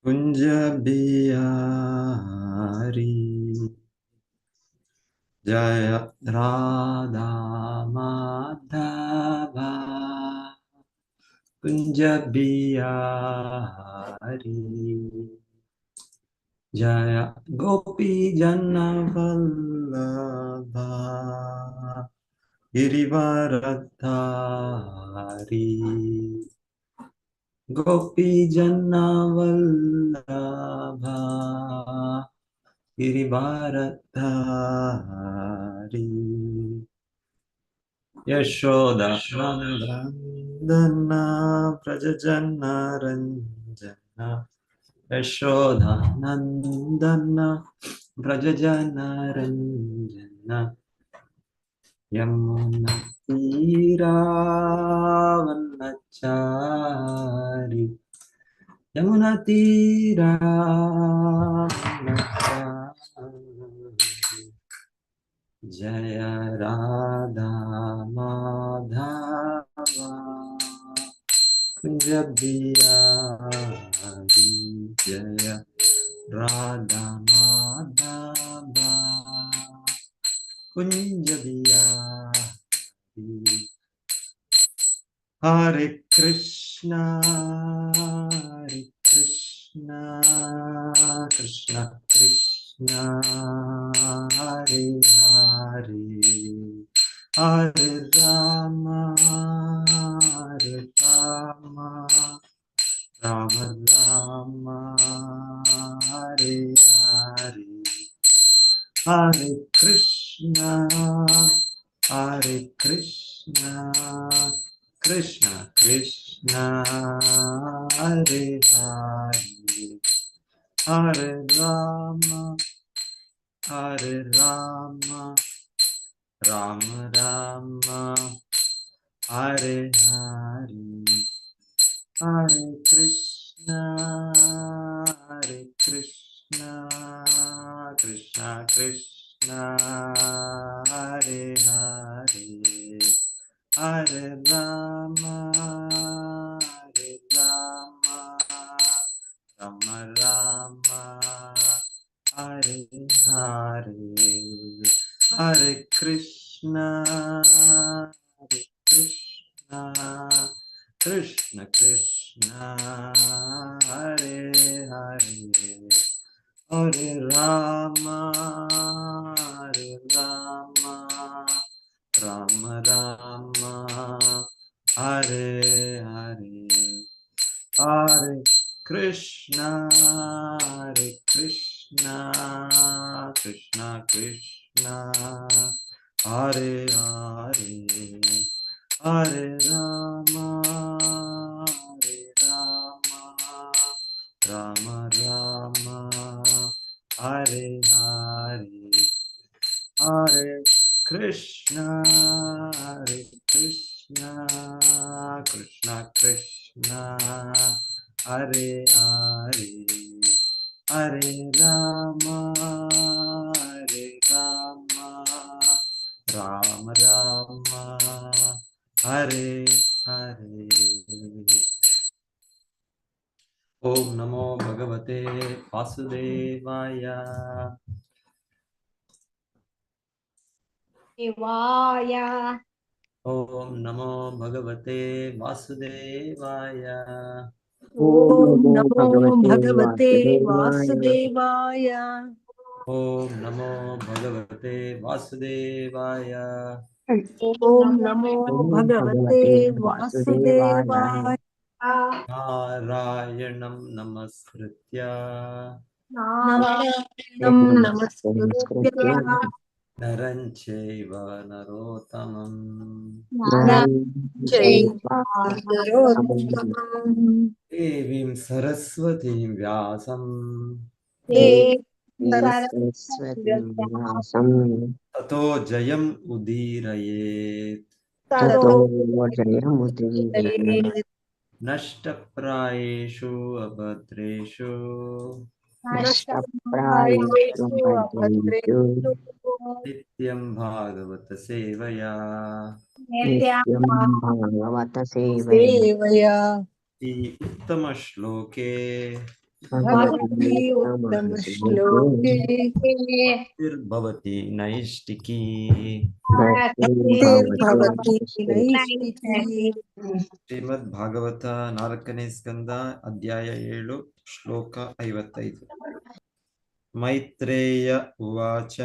कुंज बिहारी जय राधा माधवा कुंज बिहारी जय गोपी जन वल्लभा गिरिवरधारी गोपी जन वल्लभा गिरिवरधारी यशोदा नंदन व्रजजना रंजना यशोदा नंदन व्रजजना रंजना यमुना तीरावनचारी यमुना तीरावनचारी जय राधा माधवा कुंज बिहारी जय राधा माधवा कुंज बिहारी हरे कृष्णा कृष्णा कृष्णा हरे हरे हरे राम राम राम हरे हरे हरे कृष्णा कृष्णा कृष्णा हरे हरे हरे राम राम राम हरे हरे हरे कृष्णा कृष्णा कृष्णा हरे हरे हरे राम राम राम हरे हरे हरे कृष्णा कृष्ण कृष्ण हरे हरे हरे राम राम राम हरे हरे हरे कृष्णा कृष्ण कृष्ण हरे हरे हरे राम राम राम हरे हरे हरे कृष्णा कृष्ण कृष्ण हरे हरे हरे राम राम राम हरे हरे ओम नमो भगवते वासुदेवाय देवाय ओम नमो भगवते वासुदेवाय ओम नमो भगवते वासुदेवाय ओम नमो भगवते वासुदेवाय ओम नमो भगवते वासुदेवाय नारायणं नमस्कृत्य नारायणं नमस्कृत्य नरं चैव नरोत्तमं नरं चैव नरोत्तमं देवीं सरस्वतीं व्यासं ततो जयम् उदीरयेत् नष्टप्रायेषु अभद्रेषु नष्टप्रायेषु अभद्रेषु नित्यं भागवत सेवया सेवया उत्तम श्लोके भगवती उत्तमश्लोके भवति नैष्टिकी भक्तिर्भवति नैष्टिकी ಶ್ರೀಮದ್ ಭಾಗವತ 4ನೇ ಸ್ಕಂದ ಅಧ್ಯಾಯ 7 ಶ್ಲೋಕ 55. ಮೈತ್ರೇಯ ಉವಾಚ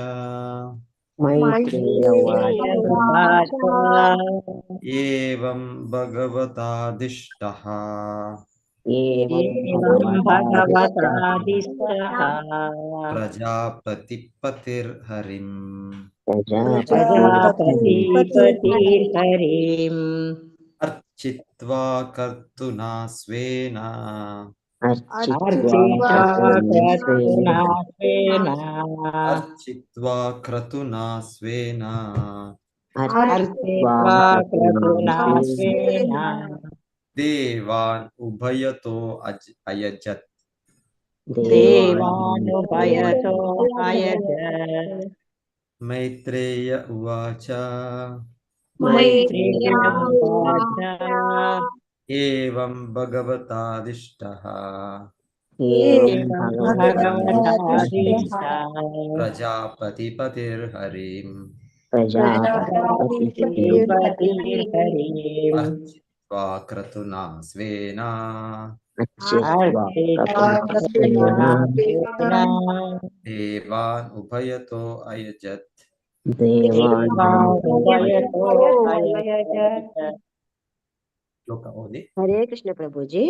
ಏವಂ ಭಗವತಾದಿಷ್ಟಃ ಪ್ರಜಾಪತಿಪತಿರ್ಹರಿಂ ಅರ್ಚಿತ್ವಾ ಕರ್ತುನಾ ಸ್ವೇನ ಅರ್ಚಿತ್ವಾ ಕ್ರತುನಾ ಸ್ವೇನ ದೇವಾನ್ ಉಭಯತೋ ಅಯಜತ್. ಮೈತ್ರೇಯ ಉವಾಚ ಏವಂ ಭಗವತಾದಿಷ್ಟಃ ಪ್ರಜಾಪತಿಪತಿರ್ಹರಿಂ ಅರ್ಚಿತ್ವಾ ಕ್ರತುನಾ ಸ್ವೇನ ದೇವಾನ್ ಉಭಯತೋ ಅಯಜತ್. ಶ್ಲೋಕ ಓದಿ. हरे कृष्ण प्रभु जी.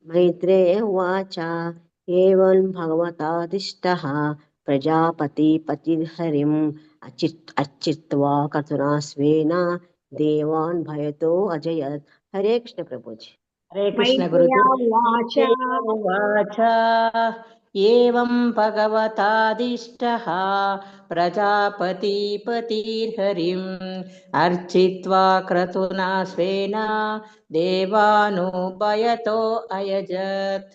मैत्रेय उवाच एवं भगवतादिष्टः प्रजापतिपतिर्हरिम् अर्चित्वा कर्तुना स्वेन देवान् भयतो अजयत्. हरे कृष्ण प्रभु जी. हरे कृष्ण गुरुदेव उवाच एवं भगवतादिष्टः प्रजापतिपतिर्हरिम् अर्चित्वा क्रतुना स्वेन देवानुभयतो अयजत्.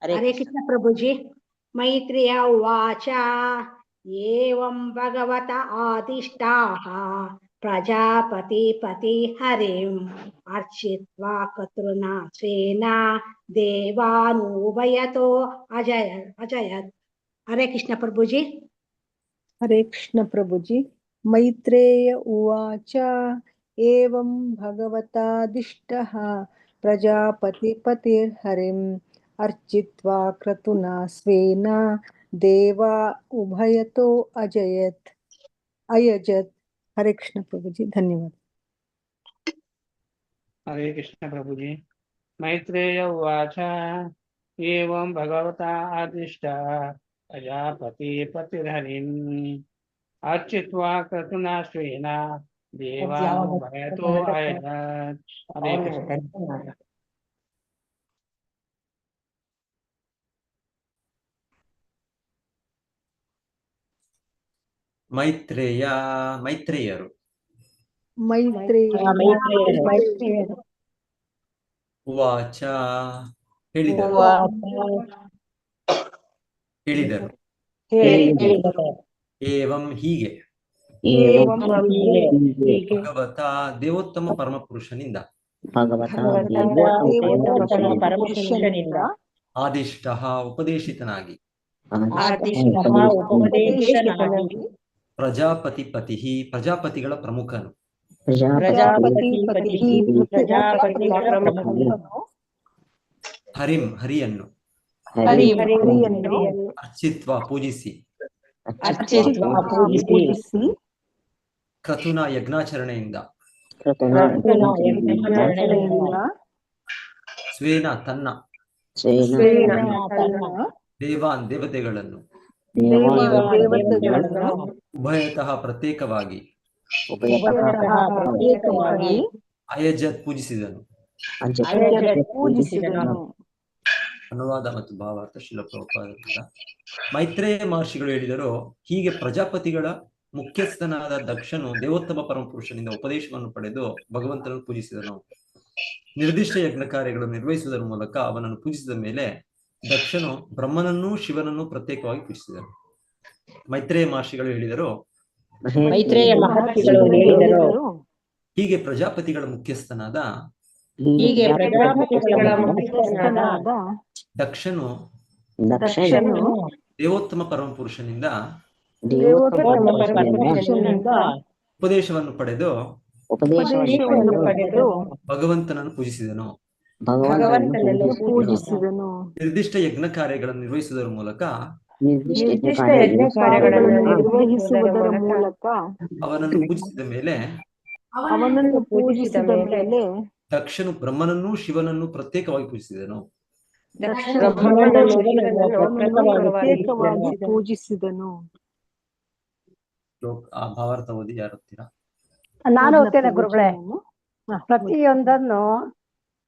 हरे कृष्ण प्रभु जी. मैत्रेय उवाच एवं भगवत आदिष्टाः प्रजापतिपतिर्हरिम् अर्चित्वा कर्तुना स्वेन देवानुभयतो अजयत्. हरे कृष्ण प्रभु जी. हरे कृष्ण प्रभु जी. मैत्रेय उवाच एवं भगवतादिष्टः प्रजापतिपतिर्हरिम् अर्चित्वा क्रतुना स्वेन देवा उभयतो अयजत्. हरे कृष्ण प्रभु जी. धन्यवाद. हरे कृष्ण प्रभु जी. मैत्रेय उवाच एवं भगवता आदिष्टः प्रजापतिपतिर्हरिम् अर्चित्वा क्रतुना स्वेन देवानुभयतो अयजत्. हरे कृष्ण. ಮೈತ್ರೇಯರು ಉವಾಚ ಹೇಳಿದರು ಏವಂ ಹೀಗೆ ಭಗವತ ದೇವೋತ್ತಮ ಪರಮಪುರುಷನಿಂದ ಆದಿಷ್ಟಃ ಉಪದೇಶಿತನಾಗಿ ಪ್ರಜಾಪತಿಪತಿ ಪ್ರಜಾಪತಿಗಳ ಪ್ರಮುಖನು ಹರಿಯನ್ನು ಅರ್ಚಿತ್ವ ಪೂಜಿಸಿ ಕ್ರತುನ ಯಜ್ಞಾಚರಣೆಯಿಂದ ಸ್ವೇನ ತನ್ನ ದೇವಾನ್ ದೇವತೆಗಳನ್ನು ಉಭಯತಃ ಪ್ರತ್ಯೇಕವಾಗಿ ಅಯಜತ್ ಪೂಜಿಸಿದನು. ಅನುವಾದ ಮತ್ತು ಭಾವಾರ್ಥ ಶ್ರೀಲ ಪ್ರಭುಪಾದರಿಂದ. ಮೈತ್ರೇಯ ಮಹರ್ಷಿಗಳು ಹೇಳಿದರು, ಹೀಗೆ ಪ್ರಜಾಪತಿಗಳ ಮುಖ್ಯಸ್ಥನಾದ ದಕ್ಷನು ದೇವೋತ್ತಮ ಪರಮಪುರುಷನಿಂದ ಉಪದೇಶವನ್ನು ಪಡೆದು ಭಗವಂತನನ್ನು ಪೂಜಿಸಿದನು. ನಿರ್ದಿಷ್ಟ ಯಜ್ಞ ಕಾರ್ಯಗಳನ್ನು ನಿರ್ವಹಿಸುವುದರ ಮೂಲಕ ಅವನನ್ನು ಪೂಜಿಸಿದ ಮೇಲೆ ದಕ್ಷನು ಬ್ರಹ್ಮನನ್ನೂ ಶಿವನನ್ನೂ ಪ್ರತ್ಯೇಕವಾಗಿ ಪೂಜಿಸಿದನು. ಮೈತ್ರೇಯ ಮಹರ್ಷಿಗಳು ಹೇಳಿದರು, ಹೀಗೆ ಪ್ರಜಾಪತಿಗಳ ಮುಖ್ಯಸ್ಥನಾದ ದಕ್ಷನು ದಕ್ಷನು ದೇವೋತ್ತಮ ಪರಮಪುರುಷನಿಂದ ದೇವೋತ್ತಮ ಪರಮಪುರುಷನಿಂದ ಉಪದೇಶವನ್ನು ಪಡೆದು ಉಪದೇಶವನ್ನು ಪಡೆದು ಭಗವಂತನನ್ನು ಪೂಜಿಸಿದನು. ಭಗವಂತನನ್ನು ಪೂಜಿಸಿದನು. ನಿರ್ದಿಷ್ಟ ಯಜ್ಞ ಕಾರ್ಯಗಳನ್ನು ನಿರ್ವಹಿಸುವುದರ ಮೂಲಕ ನಿರ್ದಿಷ್ಟ ಯಜ್ಞ ಕಾರ್ಯಗಳನ್ನು ನಿರ್ವಹಿಸುವುದರ ಮೂಲಕ ಅವನನ್ನು ಪೂಜಿಸಿದ ಮೇಲೆ ಅವನನ್ನು ಪೂಜಿಸಿದ ಮೇಲೆ ದಕ್ಷನು ಬ್ರಹ್ಮನನ್ನೂ ಶಿವನನ್ನು ಪ್ರತ್ಯೇಕವಾಗಿ ಪೂಜಿಸಿದನು. ಪ್ರತ್ಯೇಕವಾಗಿ ಪೂಜಿಸಿದನು. ಆ ಭಾವಾರ್ಥ ಓದಿ ಯಾರು ಓದ್ತೀರಾ? ನಾನು ಓದ್ತೇನೆ ಗುರುಗಳೇ.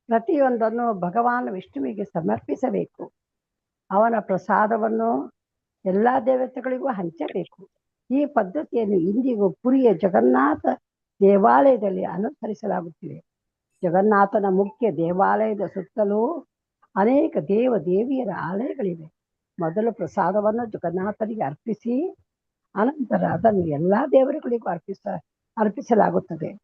ಪ್ರತಿಯೊಂದನ್ನು ಭಗವಾನ್ ವಿಷ್ಣುವಿಗೆ ಸಮರ್ಪಿಸಬೇಕು. ಅವನ ಪ್ರಸಾದವನ್ನು ಎಲ್ಲಾ ದೇವತೆಗಳಿಗೂ ಹಂಚಬೇಕು. ಈ ಪದ್ಧತಿಯನ್ನು ಇಂದಿಗೂ ಪುರಿಯ ಜಗನ್ನಾಥ ದೇವಾಲಯದಲ್ಲಿ ಅನುಸರಿಸಲಾಗುತ್ತಿದೆ. ಜಗನ್ನಾಥನ ಮುಖ್ಯ ದೇವಾಲಯದ ಸುತ್ತಲೂ ಅನೇಕ ದೇವ ದೇವಿಯರ ಆಲಯಗಳಿವೆ. ಮೊದಲು ಪ್ರಸಾದವನ್ನು ಜಗನ್ನಾಥನಿಗೆ ಅರ್ಪಿಸಿ ಅನಂತರ ಅದನ್ನು ಎಲ್ಲಾ ದೇವರುಗಳಿಗೂ ಅರ್ಪಿಸಲಾಗುತ್ತದೆ.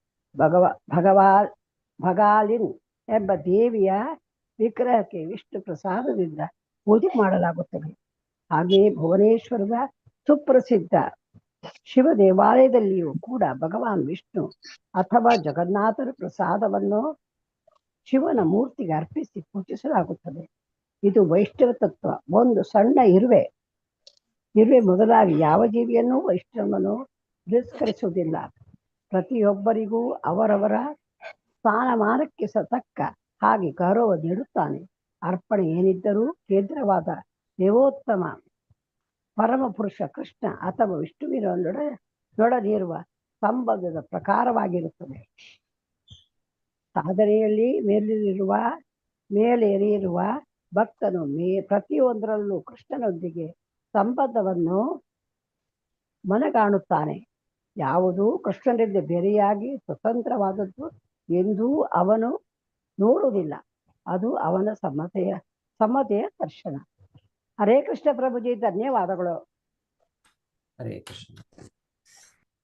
ಭಗಾಲಿನ್ ಎಂಬ ದೇವಿಯ ವಿಗ್ರಹಕ್ಕೆ ವಿಷ್ಣು ಪ್ರಸಾದದಿಂದ ಪೂಜೆ ಮಾಡಲಾಗುತ್ತದೆ. ಹಾಗೆಯೇ ಭುವನೇಶ್ವರದ ಸುಪ್ರಸಿದ್ಧ ಶಿವ ದೇವಾಲಯದಲ್ಲಿಯೂ ಕೂಡ ಭಗವಾನ್ ವಿಷ್ಣು ಅಥವಾ ಜಗನ್ನಾಥನ ಪ್ರಸಾದವನ್ನು ಶಿವನ ಮೂರ್ತಿಗೆ ಅರ್ಪಿಸಿ ಪೂಜಿಸಲಾಗುತ್ತದೆ. ಇದು ವೈಷ್ಣವ ತತ್ವ. ಒಂದು ಸಣ್ಣ ಇರುವೆ ಮೊದಲಾಗಿ ಯಾವ ಜೀವಿಯನ್ನು ವೈಷ್ಣವನು ತಿರಸ್ಕರಿಸುವುದಿಲ್ಲ. ಪ್ರತಿಯೊಬ್ಬರಿಗೂ ಅವರವರ ಸ್ಥಾನಮಾನಕ್ಕೆ ತಕ್ಕ ಹಾಗೆ ಗೌರವ ನೀಡುತ್ತಾನೆ. ಅರ್ಪಣೆ ಏನಿದ್ದರೂ ಕೇಂದ್ರವಾದ ದೇವೋತ್ತಮ ಪರಮ ಪುರುಷ ಕೃಷ್ಣ ಅಥವಾ ವಿಷ್ಣುವಿನೊಡನಿರುವ ಸಂಬಂಧದ ಪ್ರಕಾರವಾಗಿರುತ್ತದೆ. ಸಾಧನೆಯಲ್ಲಿ ಮೇಲೇರಿರುವ ಭಕ್ತನು ಪ್ರತಿಯೊಂದರಲ್ಲೂ ಕೃಷ್ಣನೊಂದಿಗೆ ಸಂಬಂಧವನ್ನು ಮನಗಾಣುತ್ತಾನೆ. ಯಾವುದು ಕೃಷ್ಣನಿಂದ ಬೇರೆಯಾಗಿ ಸ್ವತಂತ್ರವಾದದ್ದು ಎಂದೂ ಅವನು ನೋಡುವುದಿಲ್ಲ. ಅದು ಅವನ ಸಮತೆಯ ದರ್ಶನ. ಹರೇ ಕೃಷ್ಣ ಪ್ರಭುಜಿ, ಧನ್ಯವಾದಗಳು. ಹರೇ ಕೃಷ್ಣ.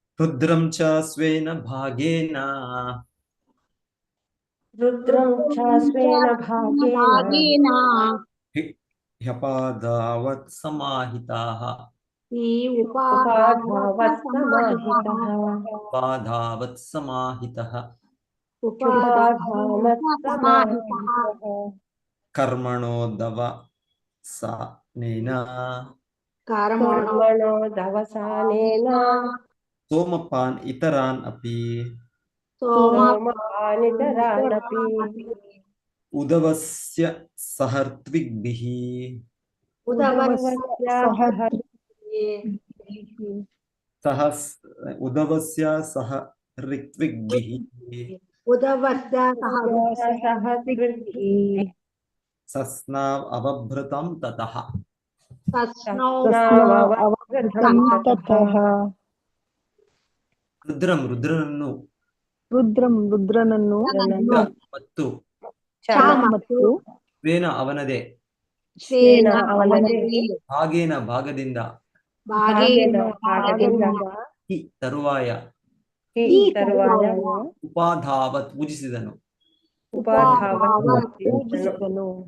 ರುದ್ರಂ ಚ ಸ್ವೇನ ಭಾಗೇನ ಹ್ಯಪಾದಾವತ್ ಸಮಾಹಿತಾಃ ಉಪಾಧಾವತ್ ಸಮಾಹಿತಃ ಕರ್ಮಣೋದವಸಾನೇನ ಸೋಮಪಾನ್ ಇತರಾನ್ ಅಪಿ ಉದವಸ್ಯ ಸಹರ್ತ್ವಿಗ್ಭಿಃ ಉದವಸ್ಯ ಸಹ ಋತ್ವಿಗ್ಭಿಃ ಸಸ್ನಾವ್ ಅವಭೃತಂ ತತಃ. ರುದ್ರನನ್ನು ಮತ್ತು ಸ್ವೇನ ಅವನದೇ ಭಾಗೇನ ಭಾಗದಿಂದ ಹಿ ತರುವಾಯ ಉಪಾಧಾವತ್ ಪೂಜಿಸಿದನು.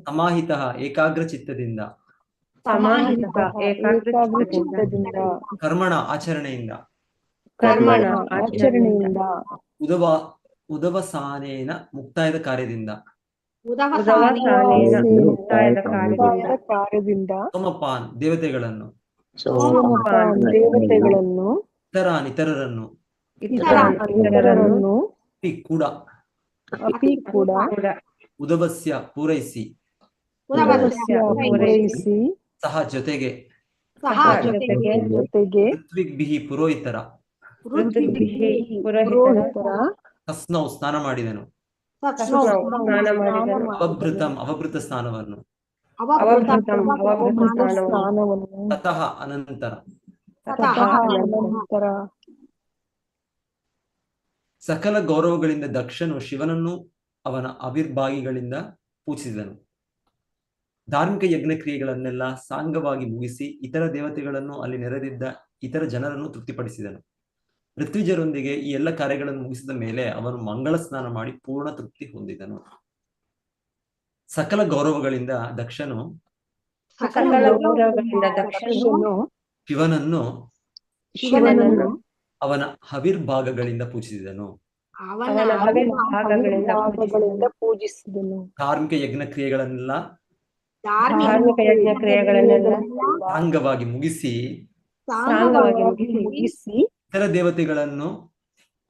ಸಮಾಹಿತಃ ಏಕಾಗ್ರ ಚಿತ್ತದಿಂದ ಕರ್ಮಣ ಆಚರಣೆಯಿಂದ ಉದವಸಾನೇನ ಮುಕ್ತಾಯದ ಕಾರ್ಯದಿಂದ ಸೋಮಪಾನ್ ದೇವತೆಗಳನ್ನು ಇತರರನ್ನು ಕೂಡ ಉದವಸ್ಯ ಪೂರೈಸಿ ಸಹ ಜೊತೆಗೆ ಋತ್ವಿಗ್ಭಿಃ ಪುರೋಹಿತರ ತಸ್ನೌ ಸ್ನಾನ ಮಾಡಿದನು. ಅವಭೃತ ಸ್ನಾನವನ್ನು ತತಃ ಅನಂತರ ಸಕಲ ಗೌರವಗಳಿಂದ ದಕ್ಷನು ಶಿವನನ್ನು ಅವನ ಆವಿರ್ಭಾಗಿಗಳಿಂದ ಪೂಜಿಸಿದನು. ಧಾರ್ಮಿಕ ಯಜ್ಞ ಕ್ರಿಯೆಗಳನ್ನೆಲ್ಲ ಸಾಂಗವಾಗಿ ಮುಗಿಸಿ ಇತರ ದೇವತೆಗಳನ್ನು ಅಲ್ಲಿ ನೆರೆದಿದ್ದ ಇತರ ಜನರನ್ನು ತೃಪ್ತಿಪಡಿಸಿದನು. ಋತ್ವಿಜರೊಂದಿಗೆ ಈ ಎಲ್ಲ ಕಾರ್ಯಗಳನ್ನು ಮುಗಿಸಿದ ಮೇಲೆ ಅವನು ಮಂಗಳ ಸ್ನಾನ ಮಾಡಿ ಪೂರ್ಣ ತೃಪ್ತಿ ಹೊಂದಿದನು. ಸಕಲ ಗೌರವಗಳಿಂದ ದಕ್ಷನು ಸಕಲ ಗೌರವಗಳಿಂದ ದಕ್ಷನು ಶಿವನನ್ನು ಶಿವನನ್ನು ಅವನ ಹವಿರ್ಭಾಗಗಳಿಂದ ಪೂಜಿಸಿದನು. ಅವನ ಭಾಗಗಳಿಂದ ಪೂಜಿಸಿದನು. ಧಾರ್ಮಿಕ ಯಜ್ಞ ಕ್ರಿಯೆಗಳನ್ನೆಲ್ಲ ಧಾರ್ಮಿಕ ಯಜ್ಞ ಕ್ರಿಯೆಗಳನ್ನೆಲ್ಲ ಸಾಂಗವಾಗಿ ಮುಗಿಸಿ ಮುಗಿಸಿ ಇತರ ದೇವತೆಗಳನ್ನು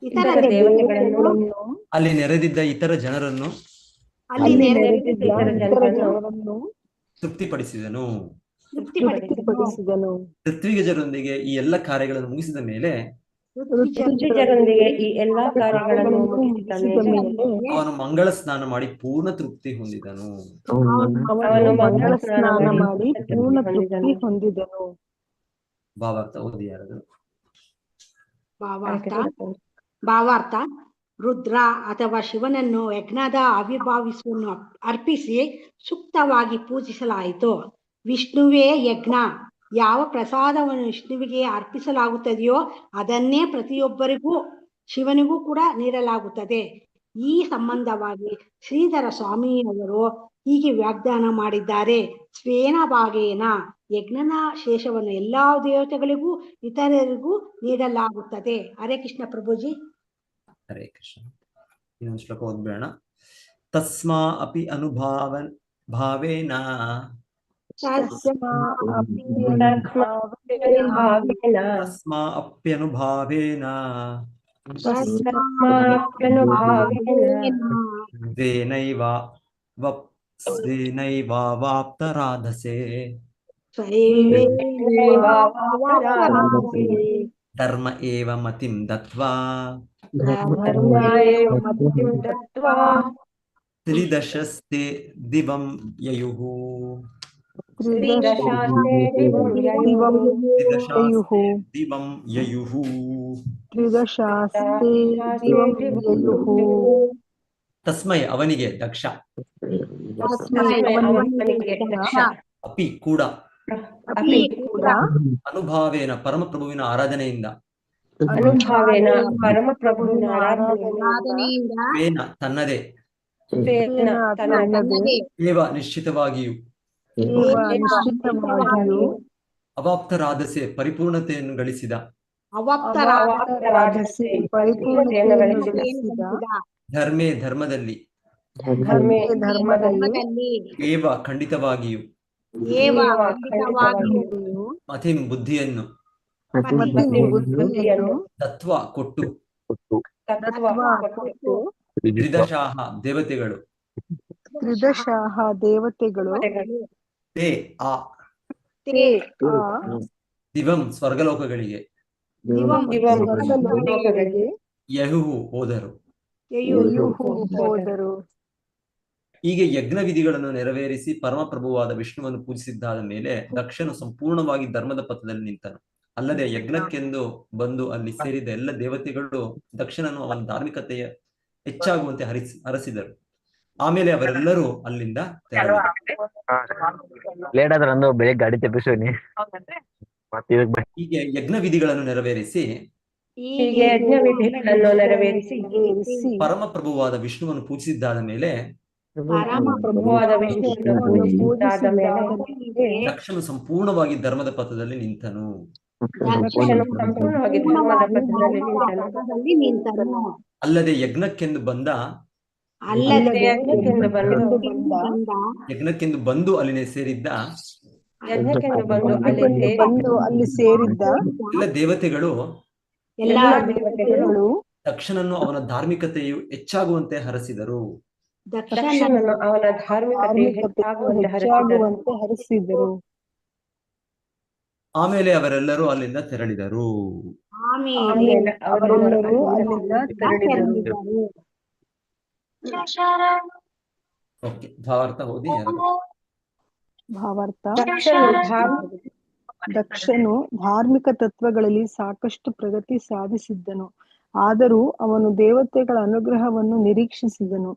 ಇತರ ದೇವತೆಗಳನ್ನು ಅಲ್ಲಿ ನೆರೆದಿದ್ದ ಇತರ ಜನರನ್ನು ಅಲ್ಲಿ ನೆರೆದಿದ್ದ ಇತರ ಜನರನ್ನು ತೃಪ್ತಿಪಡಿಸಿದನು. ತೃಪ್ತಿಪಡಿಸಿದನು. ಋತ್ವಿಗಜರೊಂದಿಗೆ ಈ ಎಲ್ಲ ಕಾರ್ಯಗಳನ್ನು ಮುಗಿಸಿದ ಮೇಲೆ ಋತುಜರೊಂದಿಗೆ ಈ ಎಲ್ಲಾ ಕಾರ್ಯಗಳನ್ನು ಮುಗಿಸಿದ ಮೇಲೆ ಅವನು ಮಂಗಳ ಸ್ನಾನ ಮಾಡಿ ಪೂರ್ಣ ತೃಪ್ತಿ ಹೊಂದಿದನು. ಅವನು ಮಂಗಳ ಸ್ನಾನ ಮಾಡಿ ಪೂರ್ಣ ತೃಪ್ತಿ ಹೊಂದಿದನು. ಭಾವಾರ್ಥ ಓದಿ ಯಾರದು? ಭಾವಾರ್ಥ ರುದ್ರ ಅಥವಾ ಶಿವನನ್ನು ಯಜ್ಞದ ಆವಿರ್ಭಾವಿಸುವನ್ನು ಅರ್ಪಿಸಿ ಸೂಕ್ತವಾಗಿ ಪೂಜಿಸಲಾಯಿತು. ವಿಷ್ಣುವೇ ಯಜ್ಞ. ಯಾವ ಪ್ರಸಾದವನ್ನು ವಿಷ್ಣುವಿಗೆ ಅರ್ಪಿಸಲಾಗುತ್ತದೆಯೋ ಅದನ್ನೇ ಪ್ರತಿಯೊಬ್ಬರಿಗೂ ಶಿವನಿಗೂ ಕೂಡ ನೀಡಲಾಗುತ್ತದೆ. ಈ ಸಂಬಂಧವಾಗಿ ಶ್ರೀಧರ ಸ್ವಾಮಿಯವರು ಹೀಗೆ ವ್ಯಾಖ್ಯಾನ ಮಾಡಿದ್ದಾರೆ. ಸ್ವೇನ ಭಾಗೇನ ಯಜ್ಞನ ಶೇಷವನ್ನು ಎಲ್ಲಾ ದೇವತೆಗಳಿಗೂ ಇತರರಿಗೂ ನೀಡಲಾಗುತ್ತದೆ. ಹರೇ ಕೃಷ್ಣ ಪ್ರಭುಜಿ. ಹರೇ ಕೃಷ್ಣ. ಇನ್ನೊಂದು ಶ್ಲೋಕ ಓದ್ಬೇಡ. ತಸ್ಮಾ ಅಪಿ ಭಾವೇನ ತಸ್ಮಾ ಅಪ್ಯನುಭಾವೇನ ಸ್ವೇನೈವಾವಾಪ್ತರಾಧಸೆ ಧರ್ಮ ಏವ ಮತಿಂ ದತ್ವಾ ತ್ರಿದಶಸ್ತೆ ದಿವಂ ಯಯುಃ. ತಸ್ಮೈ ಅವನಿಗೆ ದಕ್ಷ ಅಪಿ ಕೂಡ ಅನುಭಾವೇನ ಪರಮಪ್ರಭುವಿನ ಆರಾಧನೆಯಿಂದ ತನ್ನದೇ ಏವ ನಿಶ್ಚಿತವಾಗಿಯೂ ಅವಾಪ್ತರಾಧಸೆ ಪರಿಪೂರ್ಣತೆಯನ್ನು ಗಳಿಸಿದ ಧರ್ಮೇ ಧರ್ಮದಲ್ಲಿ ಏವ ಖಂಡಿತವಾಗಿಯೂ ಮತಿಂ ಬುದ್ಧಿಯನ್ನು ತತ್ವ ಕೊಟ್ಟು ತ್ರಿದಶಾಹ ದೇವತೆಗಳು ತೇ ಆ ದಿವಂ ಸ್ವರ್ಗಲೋಕಗಳಿಗೆ ಯಹುಹು ಹೋದರು. ಹೀಗೆ ಯಜ್ಞ ವಿಧಿಗಳನ್ನು ನೆರವೇರಿಸಿ ಪರಮಪ್ರಭುವಾದ ವಿಷ್ಣುವನ್ನು ಪೂಜಿಸಿದ್ದಾದ ಮೇಲೆ ದಕ್ಷನು ಸಂಪೂರ್ಣವಾಗಿ ಧರ್ಮದ ಪಥದಲ್ಲಿ ನಿಂತನು. ಅಲ್ಲದೆ ಯಜ್ಞಕ್ಕೆಂದು ಬಂದು ಅಲ್ಲಿ ಸೇರಿದ ಎಲ್ಲ ದೇವತೆಗಳು ದಕ್ಷನನ್ನು ಅವನ ಧಾರ್ಮಿಕತೆಯ ಹೆಚ್ಚಾಗುವಂತೆ ಹರಸಿದರು. ಆಮೇಲೆ ಅವರೆಲ್ಲರೂ ಅಲ್ಲಿಂದ ಹೀಗೆ ಯಜ್ಞ ವಿಧಿಗಳನ್ನು ನೆರವೇರಿಸಿ ಪರಮಪ್ರಭುವಾದ ವಿಷ್ಣುವನ್ನು ಪೂಜಿಸಿದ್ದಾದ ಮೇಲೆ ದಕ್ಷನು ಸಂಪೂರ್ಣವಾಗಿ ಧರ್ಮದ ಪಥದಲ್ಲಿ ನಿಂತನು. ಅಲ್ಲದೆ ಯಜ್ಞಕ್ಕೆಂದು ಬಂದು ಅಲ್ಲಿ ಸೇರಿದ್ದ ಎಲ್ಲ ದೇವತೆಗಳು ದಕ್ಷನನ್ನು ಅವನ ಧಾರ್ಮಿಕತೆಯು ಹೆಚ್ಚಾಗುವಂತೆ ಹರಸಿದರು. ಆಮೇಲೆ ಅವರೆಲ್ಲರೂ ಅಲ್ಲಿಂದ ತೆರಳಿದರು. ಓಕೆ, ಭಾವಾರ್ಥ ಓದಿ. ಭಾವಾರ್ಥ ದಕ್ಷನು ಧಾರ್ಮಿಕ ತತ್ವಗಳಲ್ಲಿ ಸಾಕಷ್ಟು ಪ್ರಗತಿ ಸಾಧಿಸಿದ್ದನು. ಆದರೂ ಅವನು ದೇವತೆಗಳ ಅನುಗ್ರಹವನ್ನು ನಿರೀಕ್ಷಿಸಿದನು.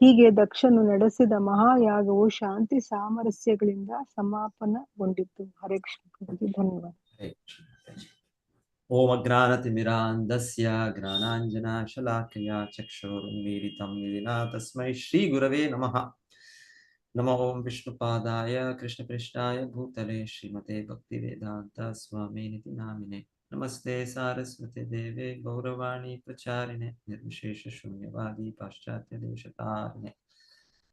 ಹೀಗೆ ದಕ್ಷನು ನಡೆಸಿದ ಮಹಾಯಾಗವು ಶಾಂತಿ ಸಾಮರಸ್ಯಗಳಿಂದ ಸಮಾಪನಗೊಂಡಿತು. ಹರೇ ಕೃಷ್ಣ. ಧನ್ಯವಾದ. ಓಂ ಅಜ್ಞಾನತಿಮಿರಾಂಧಸ್ಯ ಜ್ಞಾನಾಂಜನಶಲಾಕಯ ಚಕ್ಷುರುನ್ಮೀಲಿತಂ ಯೇನ ತಸ್ಮೈ ಶ್ರೀ ಗುರವೇ ನಮಃ. नमो ओं विष्णुपादाय कृष्णपृष्ठाय भूतले श्रीमते भक्तिवेदांत स्वामिनिति नामिने नमस्ते सारस्वते देवे गौरवाणी प्रचारिणे निर्विशेष शून्यवादी पाश्चात्य देशतारिणे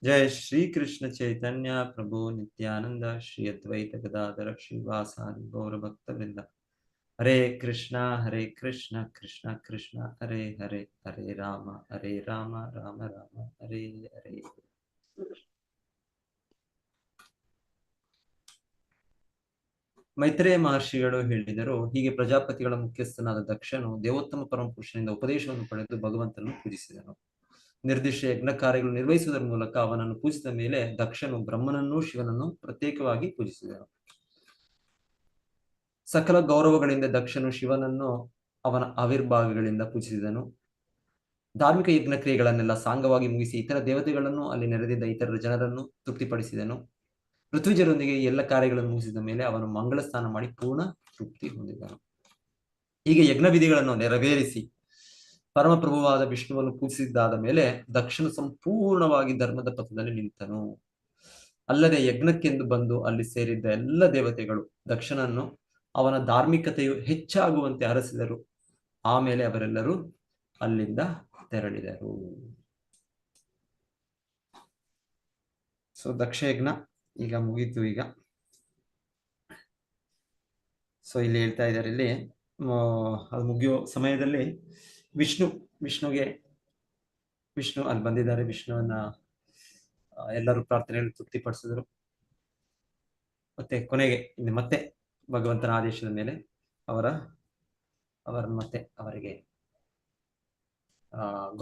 जय श्री कृष्ण चैतन्य प्रभु नित्यानंद श्री अद्वैत गदाधर श्रीवासादि गौर भक्त वृंद हरे कृष्ण कृष्ण कृष्ण हरे हरे हरे राम राम राम हरे हरे. ಮೈತ್ರೇಯ ಮಹರ್ಷಿಗಳು ಹೇಳಿದರು, ಹೀಗೆ ಪ್ರಜಾಪತಿಗಳ ಮುಖ್ಯಸ್ಥನಾದ ದಕ್ಷನು ದೇವೋತ್ತಮ ಪರಮಪುರುಷನಿಂದ ಉಪದೇಶವನ್ನು ಪಡೆದು ಭಗವಂತನನ್ನು ಪೂಜಿಸಿದನು. ನಿರ್ದಿಷ್ಟ ಯಜ್ಞ ಕಾರ್ಯಗಳು ನಿರ್ವಹಿಸುವುದರ ಮೂಲಕ ಅವನನ್ನು ಪೂಜಿಸಿದ ಮೇಲೆ ದಕ್ಷನು ಬ್ರಹ್ಮನನ್ನೂ ಶಿವನನ್ನು ಪ್ರತ್ಯೇಕವಾಗಿ ಪೂಜಿಸಿದನು. ಸಕಲ ಗೌರವಗಳಿಂದ ದಕ್ಷನು ಶಿವನನ್ನು ಅವನ ಆವಿರ್ಭಾಗಗಳಿಂದ ಪೂಜಿಸಿದನು. ಧಾರ್ಮಿಕ ಯಜ್ಞ ಕ್ರಿಯೆಗಳನ್ನೆಲ್ಲ ಸಾಂಗವಾಗಿ ಮುಗಿಸಿ ಇತರ ದೇವತೆಗಳನ್ನು ಅಲ್ಲಿ ನೆರೆದಿದ್ದ ಇತರ ಜನರನ್ನು ತೃಪ್ತಿಪಡಿಸಿದನು. ಋತ್ವಿಜರೊಂದಿಗೆ ಎಲ್ಲ ಕಾರ್ಯಗಳನ್ನು ಮುಗಿಸಿದ ಮೇಲೆ ಅವನು ಮಂಗಳ ಸ್ನಾನ ಮಾಡಿ ಪೂರ್ಣ ತೃಪ್ತಿ ಹೊಂದಿದನು. ಹೀಗೆ ಯಜ್ಞ ವಿಧಿಗಳನ್ನು ನೆರವೇರಿಸಿ ಪರಮಪ್ರಭುವಾದ ವಿಷ್ಣುವನ್ನು ಪೂಜಿಸಿದ್ದಾದ ಮೇಲೆ ದಕ್ಷನು ಸಂಪೂರ್ಣವಾಗಿ ಧರ್ಮದ ಪಥದಲ್ಲಿ ನಿಂತನು. ಅಲ್ಲದೆ ಯಜ್ಞಕ್ಕೆಂದು ಬಂದು ಅಲ್ಲಿ ಸೇರಿದ್ದ ಎಲ್ಲ ದೇವತೆಗಳು ದಕ್ಷನನ್ನು ಅವನ ಧಾರ್ಮಿಕತೆಯು ಹೆಚ್ಚಾಗುವಂತೆ ಹರಸಿದರು. ಆಮೇಲೆ ಅವರೆಲ್ಲರೂ ಅಲ್ಲಿಂದ ತೆರಳಿದರು. ಸೊ ದಕ್ಷಯಜ್ಞ ಈಗ ಮುಗೀತು. ಈಗ ಸೊ ಇಲ್ಲಿ ಹೇಳ್ತಾ ಇದ್ದಾರೆ, ಇಲ್ಲಿ ಅದು ಮುಗಿಯೋ ಸಮಯದಲ್ಲಿ ವಿಷ್ಣು ಅಲ್ಲಿ ಬಂದಿದ್ದಾರೆ. ವಿಷ್ಣುವನ್ನ ಎಲ್ಲರೂ ಪ್ರಾರ್ಥನೆಯಲ್ಲಿ ತೃಪ್ತಿಪಡಿಸಿದ್ರು. ಮತ್ತೆ ಕೊನೆಗೆ ಮತ್ತೆ ಭಗವಂತನ ಆದೇಶದ ಮೇಲೆ ಅವರನ್ನು ಮತ್ತೆ ಅವರಿಗೆ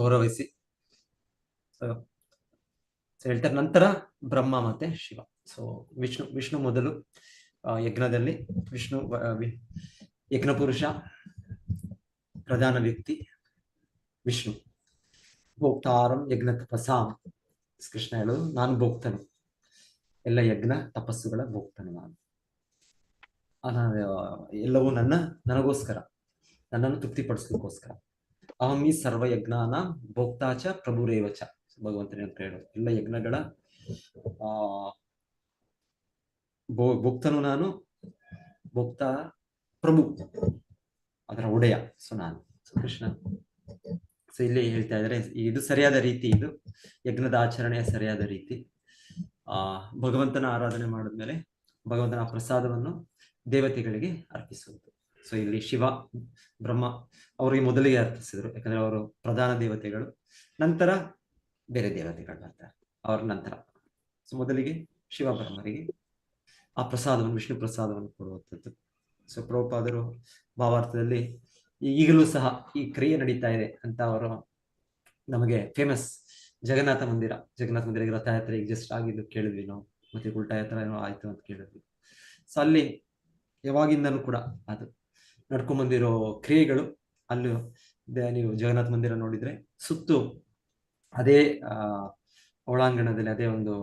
ಗೌರವಿಸಿ ಹೇಳ್ತಾರೆ. ನಂತರ ಬ್ರಹ್ಮ ಮತ್ತೆ ಶಿವ. ಸೊ ವಿಷ್ಣು ಮೊದಲು ಯಜ್ಞದಲ್ಲಿ ವಿಷ್ಣು ಯಜ್ಞ ಪುರುಷ, ಪ್ರಧಾನ ವ್ಯಕ್ತಿ ವಿಷ್ಣು. ಭೋಕ್ತಾರಂ ಯಜ್ಞ ತಪಸಾಂ, ಕೃಷ್ಣ ಹೇಳೋದು, ನಾನು ಭೋಕ್ತನು, ಎಲ್ಲ ಯಜ್ಞ ತಪಸ್ಸುಗಳ ಭೋಕ್ತನು ನಾನು. ಎಲ್ಲವೂ ನನಗೋಸ್ಕರ, ನನ್ನನ್ನು ತೃಪ್ತಿಪಡಿಸ್ಲಿಕ್ಕೋಸ್ಕರ. ಅಹಮಿ ಸರ್ವಯಜ್ಞಾನ ಭೋಕ್ತಾಚ ಪ್ರಭುರೇವಚ, ಭಗವಂತನೇ ಅಂತ ಹೇಳೋದು. ಎಲ್ಲ ಯಜ್ಞಗಳ ಭೋಕ್ತನು ನಾನು, ಭೋಕ್ತ ಪ್ರಭು, ಅದರ ಒಡೆಯ. ಸೊ ನಾನು ಕೃಷ್ಣ. ಸೊ ಇಲ್ಲಿ ಹೇಳ್ತಾ ಇದ್ದಾರೆ, ಇದು ಸರಿಯಾದ ರೀತಿ, ಇದು ಯಜ್ಞದ ಆಚರಣೆಯ ಸರಿಯಾದ ರೀತಿ. ಭಗವಂತನ ಆರಾಧನೆ ಮಾಡಿದ್ಮೇಲೆ ಭಗವಂತನ ಪ್ರಸಾದವನ್ನು ದೇವತೆಗಳಿಗೆ ಅರ್ಪಿಸುವುದು. ಸೊ ಇಲ್ಲಿ ಶಿವ, ಬ್ರಹ್ಮ ಅವರಿಗೆ ಮೊದಲಿಗೆ ಅರ್ಪಿಸಿದ್ರು, ಯಾಕಂದ್ರೆ ಅವರು ಪ್ರಧಾನ ದೇವತೆಗಳು. ನಂತರ ಬೇರೆ ದೇವತೆಗಳು ಬರ್ತಾರೆ ಅವ್ರ ನಂತರ. ಸೊ ಮೊದಲಿಗೆ ಶಿವ ಬ್ರಹ್ಮರಿಗೆ ಆ ಪ್ರಸಾದವನ್ನು, ವಿಷ್ಣು ಪ್ರಸಾದವನ್ನು ಕೊಡುವಂಥದ್ದು. ಸೊ ಪ್ರಭುಪಾದರು ಭಾವಾರ್ಥದಲ್ಲಿ ಈಗಲೂ ಸಹ ಈ ಕ್ರಿಯೆ ನಡೀತಾ ಇದೆ ಅಂತ ಅವರು ನಮಗೆ ಫೇಮಸ್ ಜಗನ್ನಾಥ ಮಂದಿರ ರಥಯಾತ್ರೆ ಈಗ ಜಸ್ಟ್ ಆಗಿದ್ದು ಕೇಳಿದ್ವಿ ನಾವು. ಮತ್ತೆ ಉಲ್ಟಾ ಯಾತ್ರೆ ಏನೋ ಆಯ್ತು ಅಂತ ಕೇಳಿದ್ವಿ. ಸೊ ಅಲ್ಲಿ ಯಾವಾಗಿಂದನೂ ಕೂಡ ಅದು ನಡ್ಕೊಂಡ್ಬಂದಿರೋ ಕ್ರಿಯೆಗಳು. ಅಲ್ಲೂ ನೀವು ಜಗನ್ನಾಥ ಮಂದಿರ ನೋಡಿದ್ರೆ ಸುತ್ತು ಅದೇ ಒಳಾಂಗಣದಲ್ಲಿ, ಅದೇ ಒಂದು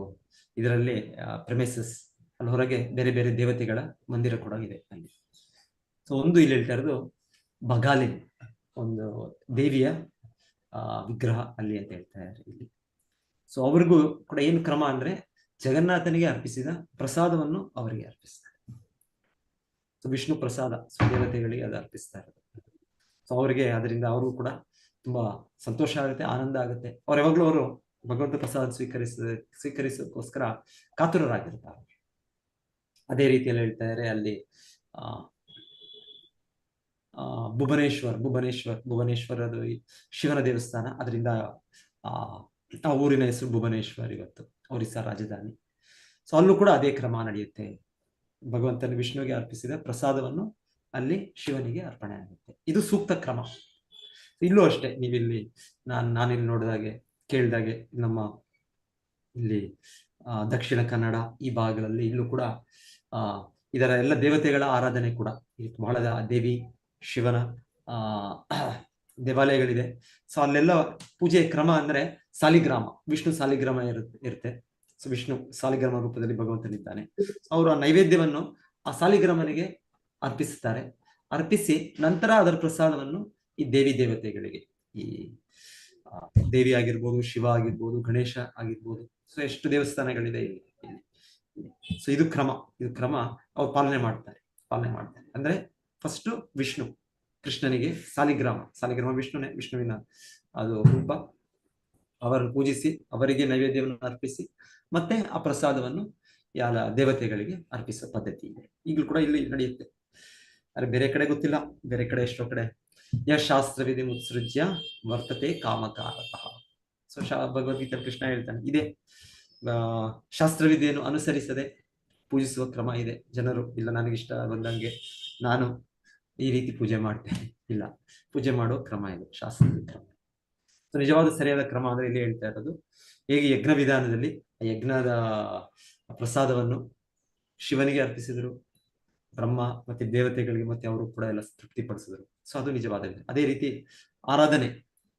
ಇದರಲ್ಲಿ ಪ್ರೆಮಿಸಸ್ ಅಲ್ಲಿ ಹೊರಗೆ ಬೇರೆ ಬೇರೆ ದೇವತೆಗಳ ಮಂದಿರ ಕೂಡ ಇದೆ ಅಲ್ಲಿ. ಸೊ ಒಂದು ಇಲ್ಲಿ ಹೇಳ್ತಾ ಇರೋದು ಬಗಾಲಿನ್, ಒಂದು ದೇವಿಯ ವಿಗ್ರಹ ಅಲ್ಲಿ ಅಂತ ಹೇಳ್ತಾ ಇದ್ದಾರೆ ಇಲ್ಲಿ. ಸೊ ಅವ್ರಿಗೂ ಕೂಡ ಏನು ಕ್ರಮ ಅಂದ್ರೆ, ಜಗನ್ನಾಥನಿಗೆ ಅರ್ಪಿಸಿದ ಪ್ರಸಾದವನ್ನು ಅವರಿಗೆ ಅರ್ಪಿಸ್ತಾರೆ. ಸೊ ವಿಷ್ಣು ಪ್ರಸಾದ ದೇವತೆಗಳಿಗೆ ಅದು ಅರ್ಪಿಸ್ತಾ ಇರೋದು. ಸೊ ಅವರಿಗೆ ಅದರಿಂದ ಅವ್ರಿಗೂ ಕೂಡ ತುಂಬಾ ಸಂತೋಷ ಆಗುತ್ತೆ, ಆನಂದ ಆಗುತ್ತೆ. ಅವ್ರು ಯಾವಾಗ್ಲೂ ಅವರು ಭಗವಂತ ಪ್ರಸಾದ ಸ್ವೀಕರಿಸೋಕ್ಕೋಸ್ಕರ ಕಾತುರರಾಗಿರ್ತಾರೆ. ಅದೇ ರೀತಿಯಲ್ಲಿ ಹೇಳ್ತಾ ಇದ್ದಾರೆ ಅಲ್ಲಿ ಭುವನೇಶ್ವರದು ಶಿವನ ದೇವಸ್ಥಾನ. ಅದರಿಂದ ಆ ಊರಿನ ಹೆಸರು ಭುವನೇಶ್ವರ್ ಇವತ್ತು, ಒರಿಸ್ಸಾ ರಾಜಧಾನಿ. ಸೊ ಅಲ್ಲೂ ಕೂಡ ಅದೇ ಕ್ರಮ ನಡೆಯುತ್ತೆ. ಭಗವಂತನ ವಿಷ್ಣುವಿಗೆ ಅರ್ಪಿಸಿದ ಪ್ರಸಾದವನ್ನು ಅಲ್ಲಿ ಶಿವನಿಗೆ ಅರ್ಪಣೆ ಆಗುತ್ತೆ. ಇದು ಸೂಕ್ತ ಕ್ರಮ. ಇಲ್ಲೂ ಅಷ್ಟೇ, ನೀವಿಲ್ಲಿ ನಾನಿಲ್ಲಿ ನೋಡಿದಾಗೆ ಕೇಳಿದಾಗೆ ನಮ್ಮ ಇಲ್ಲಿ ದಕ್ಷಿಣ ಕನ್ನಡ ಈ ಭಾಗಗಳಲ್ಲಿ ಇಲ್ಲೂ ಕೂಡ ಇದರ ಎಲ್ಲ ದೇವತೆಗಳ ಆರಾಧನೆ ಕೂಡ ಬಹಳ ದೇವಿ ಶಿವನ ದೇವಾಲಯಗಳಿದೆ. ಸೊ ಅಲ್ಲೆಲ್ಲ ಪೂಜೆಯ ಕ್ರಮ ಅಂದ್ರೆ ಸಾಲಿಗ್ರಾಮ, ವಿಷ್ಣು ಸಾಲಿಗ್ರಾಮ ಇರುತ್ತೆ. ಸೊ ವಿಷ್ಣು ಸಾಲಿಗ್ರಾಮ ರೂಪದಲ್ಲಿ ಭಗವಂತನಿದ್ದಾನೆ. ಅವರು ಆ ನೈವೇದ್ಯವನ್ನು ಆ ಸಾಲಿಗ್ರಾಮನಿಗೆ ಅರ್ಪಿಸುತ್ತಾರೆ. ಅರ್ಪಿಸಿ ನಂತರ ಅದರ ಪ್ರಸಾದವನ್ನು ಈ ದೇವಿ ದೇವತೆಗಳಿಗೆ, ಈ ದೇವಿ ಆಗಿರ್ಬೋದು, ಶಿವ ಆಗಿರ್ಬೋದು, ಗಣೇಶ ಆಗಿರ್ಬೋದು. ಸೊ ಎಷ್ಟು ದೇವಸ್ಥಾನಗಳಿದೆ ಇಲ್ಲಿ. ಸೊ ಇದು ಕ್ರಮ ಅವ್ರು ಪಾಲನೆ ಮಾಡ್ತಾರೆ. ಅಂದ್ರೆ ಫಸ್ಟ್ ವಿಷ್ಣು, ಕೃಷ್ಣನಿಗೆ ಸಾಲಿಗ್ರಾಮ ವಿಷ್ಣುವಿನ ಅದು ರೂಪ, ಅವರನ್ನು ಪೂಜಿಸಿ ಅವರಿಗೆ ನೈವೇದ್ಯವನ್ನು ಅರ್ಪಿಸಿ ಮತ್ತೆ ಆ ಪ್ರಸಾದವನ್ನು ಎಲ್ಲ ದೇವತೆಗಳಿಗೆ ಅರ್ಪಿಸುವ ಪದ್ಧತಿ ಇದೆ. ಈಗಲೂ ಕೂಡ ಇಲ್ಲಿ ನಡೆಯುತ್ತೆ. ಆದ್ರೆ ಬೇರೆ ಕಡೆ ಗೊತ್ತಿಲ್ಲ, ಬೇರೆ ಕಡೆ ಎಷ್ಟೋ ಕಡೆ ಶಾಸ್ತ್ರವಿಧಿ ಮುತ್ಸೃಜ್ಯ ವರ್ತತೆ ಕಾಮಕಾರತಃ. ಸೊ ಭಗವದ್ಗೀತೆ ಕೃಷ್ಣ ಹೇಳ್ತಾನೆ, ಇದೆ ಶಾಸ್ತ್ರವಿಧಿಯನ್ನು ಅನುಸರಿಸದೆ ಪೂಜಿಸುವ ಕ್ರಮ ಇದೆ. ಜನರು ಇಲ್ಲ ನನಗಿಷ್ಟ ಬಂದಂಗೆ ನಾನು ಈ ರೀತಿ ಪೂಜೆ ಮಾಡ್ತೇನೆ, ಇಲ್ಲ, ಪೂಜೆ ಮಾಡೋ ಕ್ರಮ ಇದೆ, ಶಾಸ್ತ್ರದ ಕ್ರಮ. ಸೊ ನಿಜವಾದ ಸರಿಯಾದ ಕ್ರಮ ಅಂದ್ರೆ ಇಲ್ಲಿ ಹೇಳ್ತಾ ಇರೋದು, ಹೇಗೆ ಯಜ್ಞ ವಿಧಾನದಲ್ಲಿ ಯಜ್ಞದ ಪ್ರಸಾದವನ್ನು ಶಿವನಿಗೆ ಅರ್ಪಿಸಿದ್ರು, ಬ್ರಹ್ಮ ಮತ್ತೆ ದೇವತೆಗಳಿಗೆ ಮತ್ತೆ ಅವರು ಕೂಡ ಎಲ್ಲ ತೃಪ್ತಿಪಡಿಸಿದ್ರು. ಸೊ ಅದು ನಿಜವಾದ. ಅದೇ ರೀತಿ ಆರಾಧನೆ,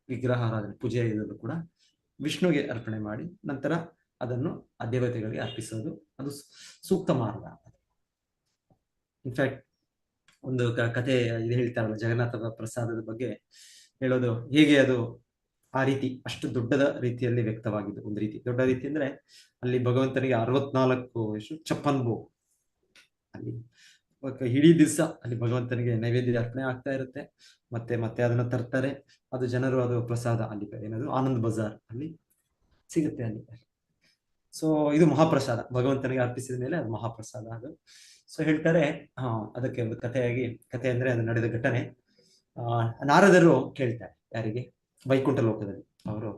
ವಿಗ್ರಹ ಆರಾಧನೆ, ಪೂಜೆ ಇದನ್ನು ಕೂಡ ವಿಷ್ಣುಗೆ ಅರ್ಪಣೆ ಮಾಡಿ ನಂತರ ಅದನ್ನು ಆ ದೇವತೆಗಳಿಗೆ ಅರ್ಪಿಸೋದು ಅದು ಸೂಕ್ತ ಮಾರ್ಗ. ಇನ್ಫ್ಯಾಕ್ಟ್ ಒಂದು ಕಥೆ ಇದು ಹೇಳ್ತಾರಲ್ಲ, ಜಗನ್ನಾಥ ಪ್ರಸಾದದ ಬಗ್ಗೆ ಹೇಳೋದು, ಹೇಗೆ ಅದು ಆ ರೀತಿ ಅಷ್ಟು ದೊಡ್ಡದ ರೀತಿಯಲ್ಲಿ ವ್ಯಕ್ತವಾಗಿದ್ದು. ಒಂದು ರೀತಿ ದೊಡ್ಡ ರೀತಿ ಅಂದ್ರೆ ಅಲ್ಲಿ ಭಗವಂತನಿಗೆ 64 ಚಪ್ಪನ್ ಭೋಗ್, ಅಲ್ಲಿ ಇಡೀ ದಿವಸ ಅಲ್ಲಿ ಭಗವಂತನಿಗೆ ನೈವೇದ್ಯ ಅರ್ಪಣೆ ಆಗ್ತಾ ಇರುತ್ತೆ. ಮತ್ತೆ ಅದನ್ನ ತರ್ತಾರೆ, ಅದು ಜನರು ಅದು ಪ್ರಸಾದ ಅಲ್ಲಿ ಏನದು ಆನಂದ್ ಬಜಾರ್ ಅಲ್ಲಿ ಸಿಗುತ್ತೆ ಅಲ್ಲಿ. ಸೊ ಇದು ಮಹಾಪ್ರಸಾದ, ಭಗವಂತನಿಗೆ ಅರ್ಪಿಸಿದ ಮೇಲೆ ಅದು ಮಹಾಪ್ರಸಾದ ಅದು. ಸೊ ಹೇಳ್ತಾರೆ, ಅದಕ್ಕೆ ಒಂದು ಕಥೆ ಅಂದ್ರೆ ಅದು ನಡೆದ ಘಟನೆ. ನಾರದರು ಕೇಳ್ತಾರೆ, ಯಾರಿಗೆ? ವೈಕುಂಠ ಲೋಕದಲ್ಲಿ ಅವರು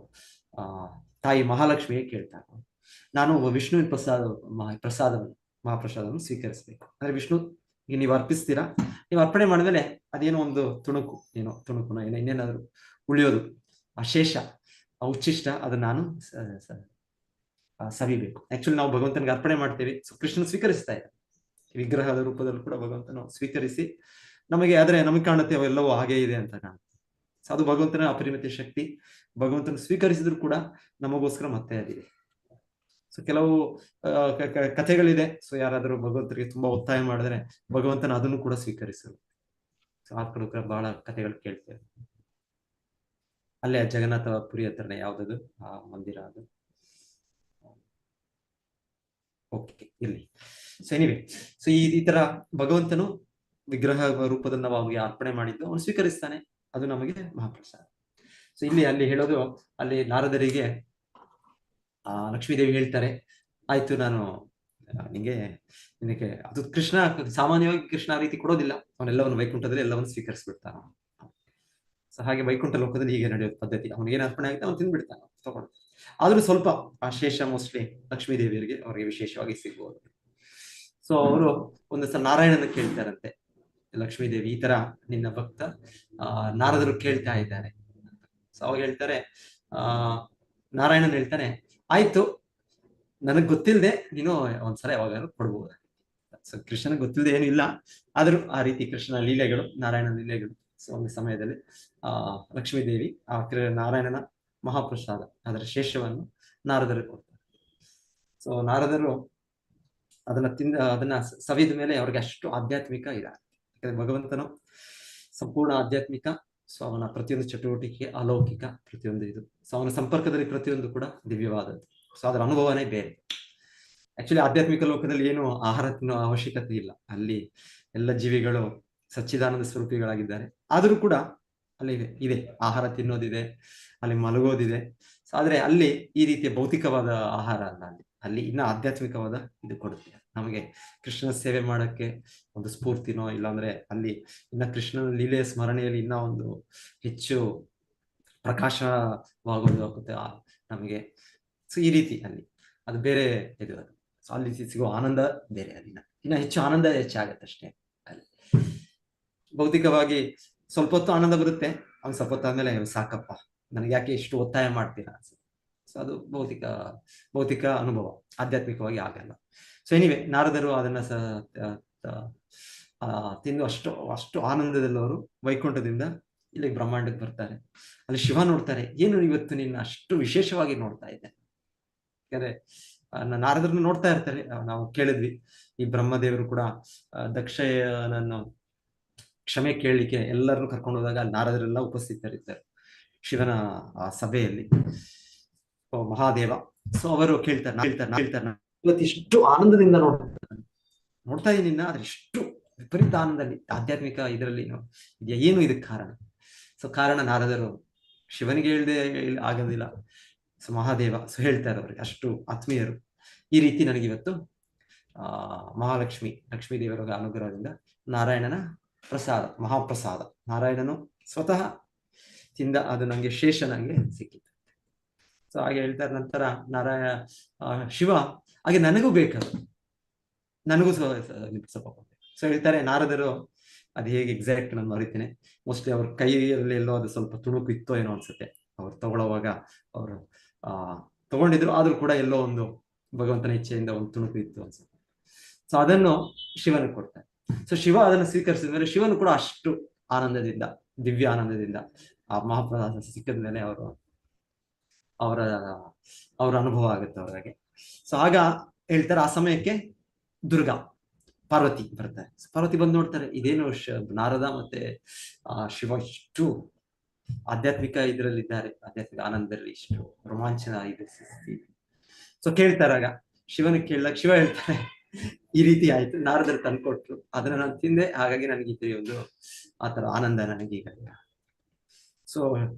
ತಾಯಿ ಮಹಾಲಕ್ಷ್ಮಿಗೆ ಕೇಳ್ತಾರೆ, ನಾನು ವಿಷ್ಣುವಿನ ಮಹಾಪ್ರಸಾದವನ್ನು ಸ್ವೀಕರಿಸಬೇಕು. ಅಂದ್ರೆ ವಿಷ್ಣುಗೆ ನೀವು ಅರ್ಪಿಸ್ತೀರಾ, ನೀವು ಅರ್ಪಣೆ ಮಾಡಿದ್ಮೇಲೆ ಅದೇನೋ ಒಂದು ತುಣುಕುನ ಇನ್ನೇನಾದ್ರು ಉಳಿಯೋದು, ಆ ಶೇಷ, ಆ ಉಚ್ಚಿಷ್ಟ, ಅದನ್ನ ನಾನು ಸವಿಬೇಕು. ಆಕ್ಚುಲಿ ನಾವು ಭಗವಂತನಿಗೆ ಅರ್ಪಣೆ ಮಾಡ್ತೇವೆ. ಸೊ ಕೃಷ್ಣನ್ ಸ್ವೀಕರಿಸ್ತಾ ಇದ್ದಾರೆ ವಿಗ್ರಹದ ರೂಪದಲ್ಲೂ ಕೂಡ ಭಗವಂತನು ಸ್ವೀಕರಿಸಿ ನಮಗೆ ಕಾಣುತ್ತೆ ಅವೆಲ್ಲವೂ ಹಾಗೆ ಇದೆ ಅಂತ ಕಾಣುತ್ತೆ. ಸೊ ಅದು ಭಗವಂತನ ಅಪರಿಮಿತ ಶಕ್ತಿ. ಭಗವಂತನ ಸ್ವೀಕರಿಸಿದ್ರು ಕೂಡ ನಮಗೋಸ್ಕರ ಮತ್ತೆ ಅದಿದೆ. ಸೊ ಕೆಲವು ಕಥೆಗಳಿದೆ. ಸೊ ಯಾರಾದರೂ ಭಗವಂತನಿಗೆ ತುಂಬಾ ಒತ್ತಾಯ ಮಾಡಿದ್ರೆ ಭಗವಂತನ ಅದನ್ನು ಕೂಡ ಸ್ವೀಕರಿಸರು. ಸೊ ಆ ಕಡೆ ಬಹಳ ಕಥೆಗಳು ಕೇಳ್ತೇವೆ. ಅಲ್ಲೇ ಜಗನ್ನಾಥ ಪುರಿ ಹತ್ರನೇ ಯಾವ್ದದು ಆ ಮಂದಿರ ಅದು. ಓಕೆ, ಇಲ್ಲಿ. ಸೊ ಎನಿವೆ, ಸೊ ಈ ತರ ಭಗವಂತನು ವಿಗ್ರಹ ರೂಪದಲ್ಲಿ ನಾವು ಅವನಿಗೆ ಅರ್ಪಣೆ ಮಾಡಿದ್ದು ಅವನು ಸ್ವೀಕರಿಸ್ತಾನೆ, ಅದು ನಮಗೆ ಮಹಾಪ್ರಸಾದ. ಸೊ ಅಲ್ಲಿ ಹೇಳೋದು, ಅಲ್ಲಿ ನಾರದರಿಗೆ ಲಕ್ಷ್ಮೀದೇವಿ ಹೇಳ್ತಾರೆ, ಆಯ್ತು ನಾನು ನಿನಗೆ ಅದು ಕೃಷ್ಣ ಸಾಮಾನ್ಯವಾಗಿ ಕೃಷ್ಣ ಆ ರೀತಿ ಕೊಡೋದಿಲ್ಲ, ಅವನೆಲ್ಲವನ್ನು ವೈಕುಂಠದಲ್ಲಿ ಎಲ್ಲವನ್ನು ಸ್ವೀಕರಿಸ್ಬಿಡ್ತಾನ. ಸೊ ಹಾಗೆ ವೈಕುಂಠ ಲೋಕದಲ್ಲಿ ಹೀಗೆ ನಡೆಯೋದು ಪದ್ಧತಿ. ಅವನಿಗೇನು ಅರ್ಪಣೆ ಆಗುತ್ತೆ ಅವನು ತಿಂದ್ಬಿಡ್ತಾನ, ತಗೊಂಡು. ಆದ್ರೂ ಸ್ವಲ್ಪ ಆ ಶೇಷ ಮೋಸ್ಟ್ಲಿ ಲಕ್ಷ್ಮೀ ದೇವಿಯರಿಗೆ ಅವರಿಗೆ ವಿಶೇಷವಾಗಿ ಸಿಗ್ಬೋದು. ಸೊ ಅವರು ಒಂದು ಸಲ ನಾರಾಯಣನ ಕೇಳ್ತಾರಂತೆ, ಲಕ್ಷ್ಮೀ ದೇವಿ ಈ ತರ ನಿನ್ನ ಭಕ್ತ ನಾರದರು ಕೇಳ್ತಾ ಇದ್ದಾರೆ. ಸೊ ಅವಾಗ ಹೇಳ್ತಾರೆ, ನಾರಾಯಣನ್ ಹೇಳ್ತಾನೆ, ಆಯ್ತು ನನಗ್ ಗೊತ್ತಿಲ್ಲದೆ ನೀನು ಒಂದ್ಸಲ ಯಾವಾಗಾದ್ರೂ ಕೊಡ್ಬೋದು. ಸೊ ಕೃಷ್ಣನಿಗೆ ಗೊತ್ತಿಲ್ಲದೆ ಏನು ಇಲ್ಲ, ಆದ್ರೂ ಆ ರೀತಿ ಕೃಷ್ಣನ ಲೀಲೆಗಳು, ನಾರಾಯಣನ ಲೀಲೆಗಳು. ಸೊ ಒಂದು ಸಮಯದಲ್ಲಿ ಲಕ್ಷ್ಮೀ ದೇವಿ ಆ ನಾರಾಯಣನ ಮಹಾಪ್ರಸಾದ ಅದರ ಶೇಷವನ್ನು ನಾರದರು ಕೊಡ್ತಾರೆ. ಸೊ ನಾರದರು ಅದನ್ನ ಸವಿದ ಮೇಲೆ ಅವ್ರಿಗೆ ಅಷ್ಟು ಆಧ್ಯಾತ್ಮಿಕ ಇದೆ. ಯಾಕಂದ್ರೆ ಭಗವಂತನು ಸಂಪೂರ್ಣ ಆಧ್ಯಾತ್ಮಿಕ. ಸೊ ಅವನ ಪ್ರತಿಯೊಂದು ಚಟುವಟಿಕೆ ಅಲೌಕಿಕ, ಪ್ರತಿಯೊಂದು ಇದು. ಸೊ ಅವನ ಸಂಪರ್ಕದಲ್ಲಿ ಪ್ರತಿಯೊಂದು ಕೂಡ ದಿವ್ಯವಾದದ್ದು. ಸೊ ಅದರ ಅನುಭವನೇ ಬೇರೆ. ಆಕ್ಚುಲಿ ಆಧ್ಯಾತ್ಮಿಕ ಲೋಕದಲ್ಲಿ ಏನು ಆಹಾರ ತಿನ್ನೋ ಅವಶ್ಯಕತೆ ಇಲ್ಲ. ಅಲ್ಲಿ ಎಲ್ಲ ಜೀವಿಗಳು ಸಚ್ಚಿದಾನಂದ ಸ್ವರೂಪಿಗಳಾಗಿದ್ದಾರೆ. ಆದರೂ ಕೂಡ ಅಲ್ಲಿ ಇದೆ ಆಹಾರ ತಿನ್ನೋದಿದೆ, ಅಲ್ಲಿ ಮಲಗೋದಿದೆ. ಸೊ ಆದ್ರೆ ಅಲ್ಲಿ ಈ ರೀತಿಯ ಭೌತಿಕವಾದ ಆಹಾರ ಅಲ್ಲ, ಅಲ್ಲಿ ಇನ್ನ ಆಧ್ಯಾತ್ಮಿಕವಾದ ಇದು ಕೊಡುತ್ತೆ ನಮಗೆ. ಕೃಷ್ಣನ ಸೇವೆ ಮಾಡಕ್ಕೆ ಒಂದು ಸ್ಫೂರ್ತಿನೋ, ಇಲ್ಲಾಂದ್ರೆ ಅಲ್ಲಿ ಇನ್ನ ಕೃಷ್ಣನ ಲೀಲೆಯ ಸ್ಮರಣೆಯಲ್ಲಿ ಇನ್ನ ಒಂದು ಹೆಚ್ಚು ಪ್ರಕಾಶವಾಗೋದು ನಮಗೆ. ಸೊ ಈ ರೀತಿ ಅಲ್ಲಿ ಅದು ಬೇರೆ ಇದು. ಸೊ ಅಲ್ಲಿ ಸಿಗೋ ಆನಂದ ಬೇರೆ, ಅಲ್ಲಿನ ಇನ್ನ ಹೆಚ್ಚು ಆನಂದ ಹೆಚ್ಚಾಗತ್ತೆ ಅಷ್ಟೇ. ಅಲ್ಲಿ ಭೌತಿಕವಾಗಿ ಸ್ವಲ್ಪ ಹೊತ್ತು ಆನಂದ ಬರುತ್ತೆ, ಅವ್ನು ಸ್ವಲ್ಪ ಹೊತ್ತು ಆದ್ಮೇಲೆ ಸಾಕಪ್ಪ ನನಗೆ ಯಾಕೆ ಇಷ್ಟು ಒತ್ತಾಯ ಮಾಡ್ತೀರಾ ಅನ್ಸುತ್ತೆ. ಸೊ ಅದು ಭೌತಿಕ ಅನುಭವ, ಆಧ್ಯಾತ್ಮಿಕವಾಗಿ ಆಗಲ್ಲ. ಸೊ ಎನಿವೆ, ನಾರದರು ಅದನ್ನ ತಿಂದು ಅಷ್ಟು ಆನಂದದಲ್ಲಿ ಅವರು ವೈಕುಂಠದಿಂದ ಇಲ್ಲಿ ಬ್ರಹ್ಮಾಂಡಕ್ಕೆ ಬರ್ತಾರೆ. ಅಲ್ಲಿ ಶಿವ ನೋಡ್ತಾರೆ, ಏನು ಇವತ್ತು ನಿನ್ನ ಅಷ್ಟು ವಿಶೇಷವಾಗಿ ನೋಡ್ತಾ ಇದ್ದೆ. ಯಾಕಂದ್ರೆ ನಾರದರನ್ನು ನೋಡ್ತಾ ಇರ್ತಾರೆ. ನಾವು ಕೇಳಿದ್ವಿ, ಈ ಬ್ರಹ್ಮದೇವರು ಕೂಡ ದಕ್ಷನನ್ನು ಕ್ಷಮೆ ಕೇಳಲಿಕ್ಕೆ ಎಲ್ಲರನ್ನು ಕರ್ಕೊಂಡು ಹೋದಾಗ ಅಲ್ಲಿ ನಾರದರೆಲ್ಲ ಉಪಸ್ಥಿತರಿದ್ದಾರೆ. ಶಿವನ ಆ ಸಭೆಯಲ್ಲಿ ಮಹಾದೇವ. ಸೊ ಅವರು ಕೇಳ್ತಾರೆ ಇವತ್ತಿಷ್ಟು ಆನಂದದಿಂದ ನೋಡ್ತಾ ಇದ್ದೀನಿ, ಆದ್ರೆ ಇಷ್ಟು ವಿಪರೀತ ಆನಂದದಲ್ಲಿ ಆಧ್ಯಾತ್ಮಿಕ ಇದರಲ್ಲಿ ಇದೆಯಾ, ಏನು ಇದಕ್ಕೆ ಕಾರಣ? ಸೊ ಕಾರಣ ನಾರದರು ಶಿವನಿಗೆ ಹೇಳ್ದೆ ಆಗೋದಿಲ್ಲ. ಸೊ ಮಹಾದೇವ ಸೊ ಹೇಳ್ತಾರೆ ಅವ್ರಿಗೆ, ಅಷ್ಟು ಆತ್ಮೀಯರು. ಈ ರೀತಿ ನನಗಿವತ್ತು ಲಕ್ಷ್ಮೀ ದೇವರ ಅನುಗ್ರಹದಿಂದ ನಾರಾಯಣನ ಪ್ರಸಾದ, ಮಹಾಪ್ರಸಾದ, ನಾರಾಯಣನು ಸ್ವತಃ ತಿಂದ ಅದು ನಂಗೆ ಶೇಷ ನಂಗೆ ಸಿಕ್ಕಿತ್ತು. ಸೊ ಹಾಗೆ ಹೇಳ್ತಾರೆ. ನಂತರ ಶಿವ ಹಾಗೆ ನನಗೂ ಬೇಕದು, ನನಗೂ ಸ್ವಲ್ಪ. ಸೊ ಹೇಳ್ತಾರೆ ನಾರದರು, ಅದು ಹೇಗೆ ಎಕ್ಸಾಕ್ಟ್ ನಾನು ಮರಿತೀನಿ, ಮೋಸ್ಟ್ಲಿ ಅವ್ರ ಕೈಯಲ್ಲಿ ಎಲ್ಲೋ ಅದು ಸ್ವಲ್ಪ ತುಣುಕು ಇತ್ತೋ ಏನೋ ಅನ್ಸುತ್ತೆ. ಅವ್ರು ತಗೊಳ್ಳುವಾಗ ಅವರು ತಗೊಂಡಿದ್ರು, ಆದ್ರೂ ಕೂಡ ಎಲ್ಲೋ ಒಂದು ಭಗವಂತನ ಇಚ್ಛೆಯಿಂದ ಒಂದು ತುಣುಕು ಇತ್ತು ಅನ್ಸುತ್ತೆ. ಸೊ ಅದನ್ನು ಶಿವನಿಗೆ ಕೊಡ್ತಾರೆ. ಸೊ ಶಿವ ಅದನ್ನು ಸ್ವೀಕರಿಸಿದ ಮೇಲೆ ಶಿವನು ಕೂಡ ಅಷ್ಟು ಆನಂದದಿಂದ, ದಿವ್ಯ ಆನಂದದಿಂದ ಆ ಮಹಾಪ್ರಸಾದ ಸಿಕ್ಕಿದ ಮೇಲೆ ಅವರ ಅನುಭವ ಆಗುತ್ತೆ ಅವ್ರಿಗೆ. ಸೊ ಆಗ ಹೇಳ್ತಾರೆ, ಆ ಸಮಯಕ್ಕೆ ದುರ್ಗಾ ಪಾರ್ವತಿ ಬರ್ತಾರೆ. ಪಾರ್ವತಿ ಬಂದು ನೋಡ್ತಾರೆ, ಇದೇನು ನಾರದ ಮತ್ತೆ ಶಿವ ಇಷ್ಟು ಆಧ್ಯಾತ್ಮಿಕ ಇದರಲ್ಲಿದ್ದಾರೆ, ಆಧ್ಯಾತ್ಮಿಕ ಆನಂದದಲ್ಲಿ ಇಷ್ಟು ರೋಮಾಂಚನ ಇದೆ. ಸೊ ಕೇಳ್ತಾರಾಗ ಶಿವನಿಗೆ ಕೇಳಿದಾಗ ಶಿವ ಹೇಳ್ತಾರೆ, ಈ ರೀತಿ ಆಯ್ತು, ನಾರದರು ತಂದ್ಕೊಟ್ರು, ಅದನ್ನ ನಾನು ತಿಂದೆ, ಹಾಗಾಗಿ ನನಗೆ ಒಂದು ಆತರ ಆನಂದ ನನಗೀಗ. ಸೊ